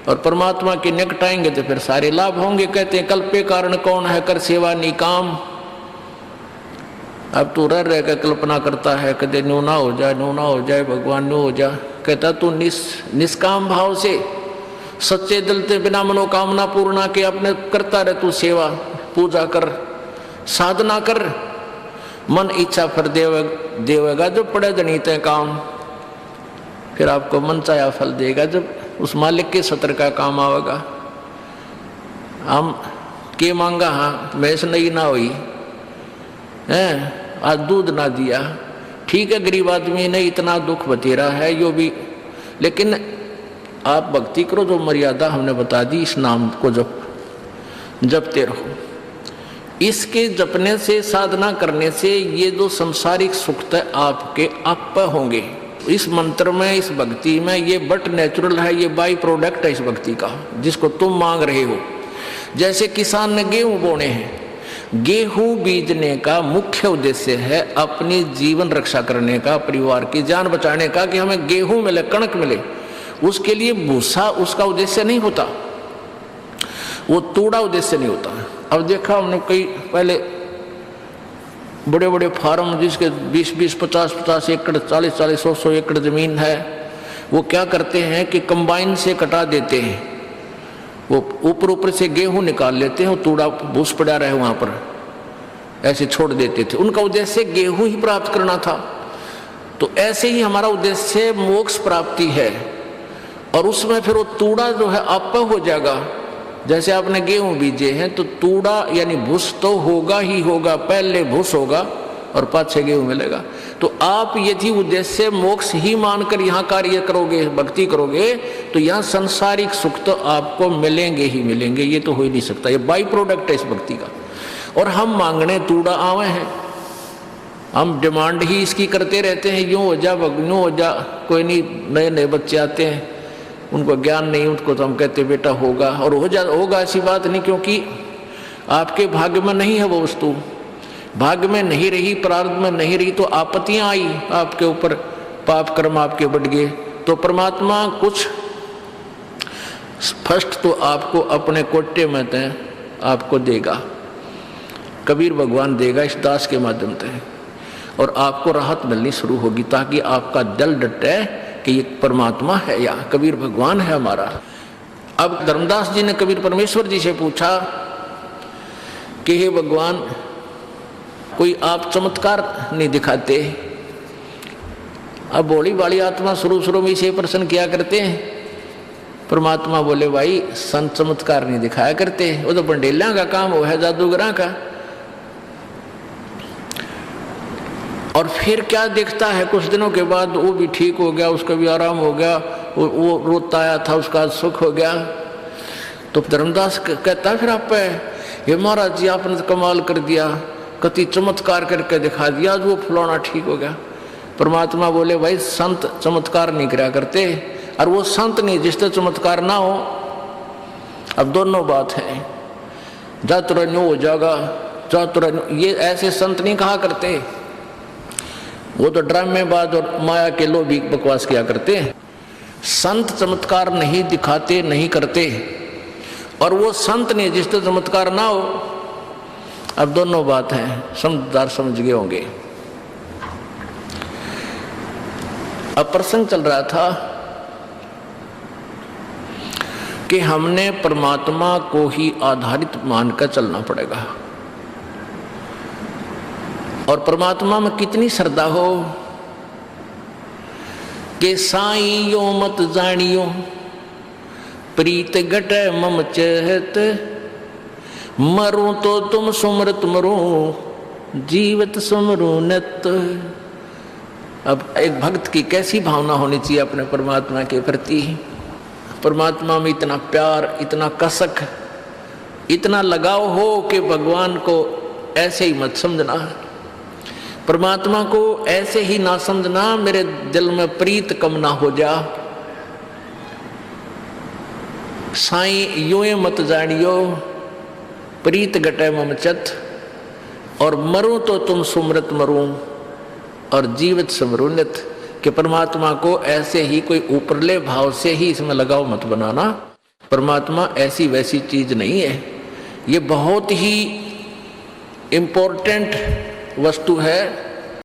और परमात्मा के निकट आएंगे तो फिर सारे लाभ होंगे। कहते हैं कल्पे कारण कौन है, कर सेवा निकाम। अब तू रह कर कल्पना करता है, कदे न्यू ना हो जाए भगवान न्यू हो जा। कहता तू निष्काम भाव से सच्चे दिल से बिना मनोकामना पूर्णा के अपने करता रहे, तू सेवा पूजा कर, साधना कर, मन इच्छा फिर देवेगा जो पड़े जनित काम, फिर आपको मन चाया फल देगा जब उस मालिक के सत्र का काम आवेगा। हम के मांगा, हाँ भैंस नहीं ना हुई है, आज दूध ना दिया, ठीक है गरीब आदमी ने इतना दुख बतेरा है यो भी, लेकिन आप भक्ति करो, जो मर्यादा हमने बता दी, इस नाम को जपते रहो। इसके जपने से, साधना करने से ये जो संसारिक सुख है आपके आप होंगे। इस मंत्र में, इस भक्ति में, ये बट नेचुरल है, ये बाई प्रोडक्ट है इस भक्ति का, जिसको तुम मांग रहे हो। जैसे किसान ने गेहूं बोने हैं, गेहूं बीजने का मुख्य उद्देश्य है अपनी जीवन रक्षा करने का, परिवार की जान बचाने का, कि हमें गेहूं मिले, कणक मिले। उसके लिए भूसा उसका उद्देश्य नहीं होता, वो तूड़ा उद्देश्य नहीं होता। अब देखा हमने कई पहले बड़े बड़े फार्म जिसके 20-20, 50-50 एकड़, 40-40, 100-100 एकड़ जमीन है, वो क्या करते हैं कि कंबाइन से कटा देते हैं, वो ऊपर से गेहूं निकाल लेते हैं, वो तूड़ा भूस पड़ा रहे वहां पर ऐसे छोड़ देते थे। उनका उद्देश्य गेहूं ही प्राप्त करना था। तो ऐसे ही हमारा उद्देश्य मोक्ष प्राप्ति है, और उसमें फिर वो तूड़ा जो है आप हो जाएगा। जैसे आपने गेहूं बीजे हैं तो तूड़ा यानी भूस तो होगा ही होगा, पहले भूस होगा और पाछे गेहूं मिलेगा। तो आप यदि उद्देश्य मोक्ष ही मानकर यहाँ कार्य करोगे, भक्ति करोगे, तो यहाँ सांसारिक सुख तो आपको मिलेंगे ही मिलेंगे, ये तो हो ही नहीं सकता, ये बाई प्रोडक्ट है इस भक्ति का। और हम मांगने तूड़ा आवे हैं, हम डिमांड ही इसकी करते रहते हैं, यूँ हो जा यूँ हो जा। कोई नहीं, नए नए बच्चे आते हैं, उनको ज्ञान नहीं, उनको तो हम कहते बेटा होगा, और होगा ऐसी बात नहीं, क्योंकि आपके भाग्य में नहीं है वो वस्तु। भाग्य में नहीं रही, प्रारब्ध में नहीं रही, तो आपत्तियां आई आपके ऊपर, पाप कर्म आपके बढ़ गए, तो परमात्मा कुछ फर्स्ट तो आपको अपने कोटे में तय आपको देगा, कबीर भगवान देगा इस दास के माध्यम से, और आपको राहत मिलनी शुरू होगी, ताकि आपका दिल डटे कि ये परमात्मा है या कबीर भगवान है हमारा। अब धर्मदास जी ने कबीर परमेश्वर जी से पूछा कि हे भगवान, कोई आप चमत्कार नहीं दिखाते? अब भोली भाली आत्मा शुरू में इसे प्रश्न किया करते हैं। परमात्मा बोले भाई संत चमत्कार नहीं दिखाया करते, वो तो बंडेलियां का काम हो है, जादूगरा का। और फिर क्या देखता है, कुछ दिनों के बाद वो भी ठीक हो गया, उसका भी आराम हो गया, वो रोता आया था, उसका सुख हो गया। तो धर्मदास कहता है फिर आप, ये महाराज जी आपने तो कमाल कर दिया, कति चमत्कार करके दिखा दिया, वो फलाना ठीक हो गया। परमात्मा बोले भाई संत चमत्कार नहीं करा करते, और वो संत नहीं जिससे चमत्कार ना हो। अब दोनों बात है, जातुरन्यो हो जाएगा, जातुरन्यो, ये ऐसे संत नहीं कहा करते, वो तो ड्रामेबाज और माया के लोभी बकवास किया करते हैं। संत चमत्कार नहीं दिखाते, नहीं करते, और वो संत नहीं जिससे चमत्कार ना हो। अब दोनों बात है, समझदार समझ गए होंगे। अब प्रसंग चल रहा था कि हमने परमात्मा को ही आधारित मानकर चलना पड़ेगा, और परमात्मा में कितनी श्रद्धा हो कि साईं यो मत जानियो प्रीत घटे मम चहत, मरूं तो तुम सुमरत मरूं जीवत सुमरूं नत। अब एक भक्त की कैसी भावना होनी चाहिए अपने परमात्मा के प्रति। परमात्मा में इतना प्यार, इतना कसक, इतना लगाव हो कि भगवान को ऐसे ही मत समझना, परमात्मा को ऐसे ही ना समझना, मेरे दिल में प्रीत कम ना हो जा। साईं यूं मत जानियो प्रीत घटे मम चत, और मरूं तो तुम सुमरत मरूं और जीवित सुमरुनित, कि परमात्मा को ऐसे ही कोई ऊपरले भाव से ही इसमें लगाव मत बनाना। परमात्मा ऐसी वैसी चीज नहीं है, ये बहुत ही इम्पोर्टेंट वस्तु है।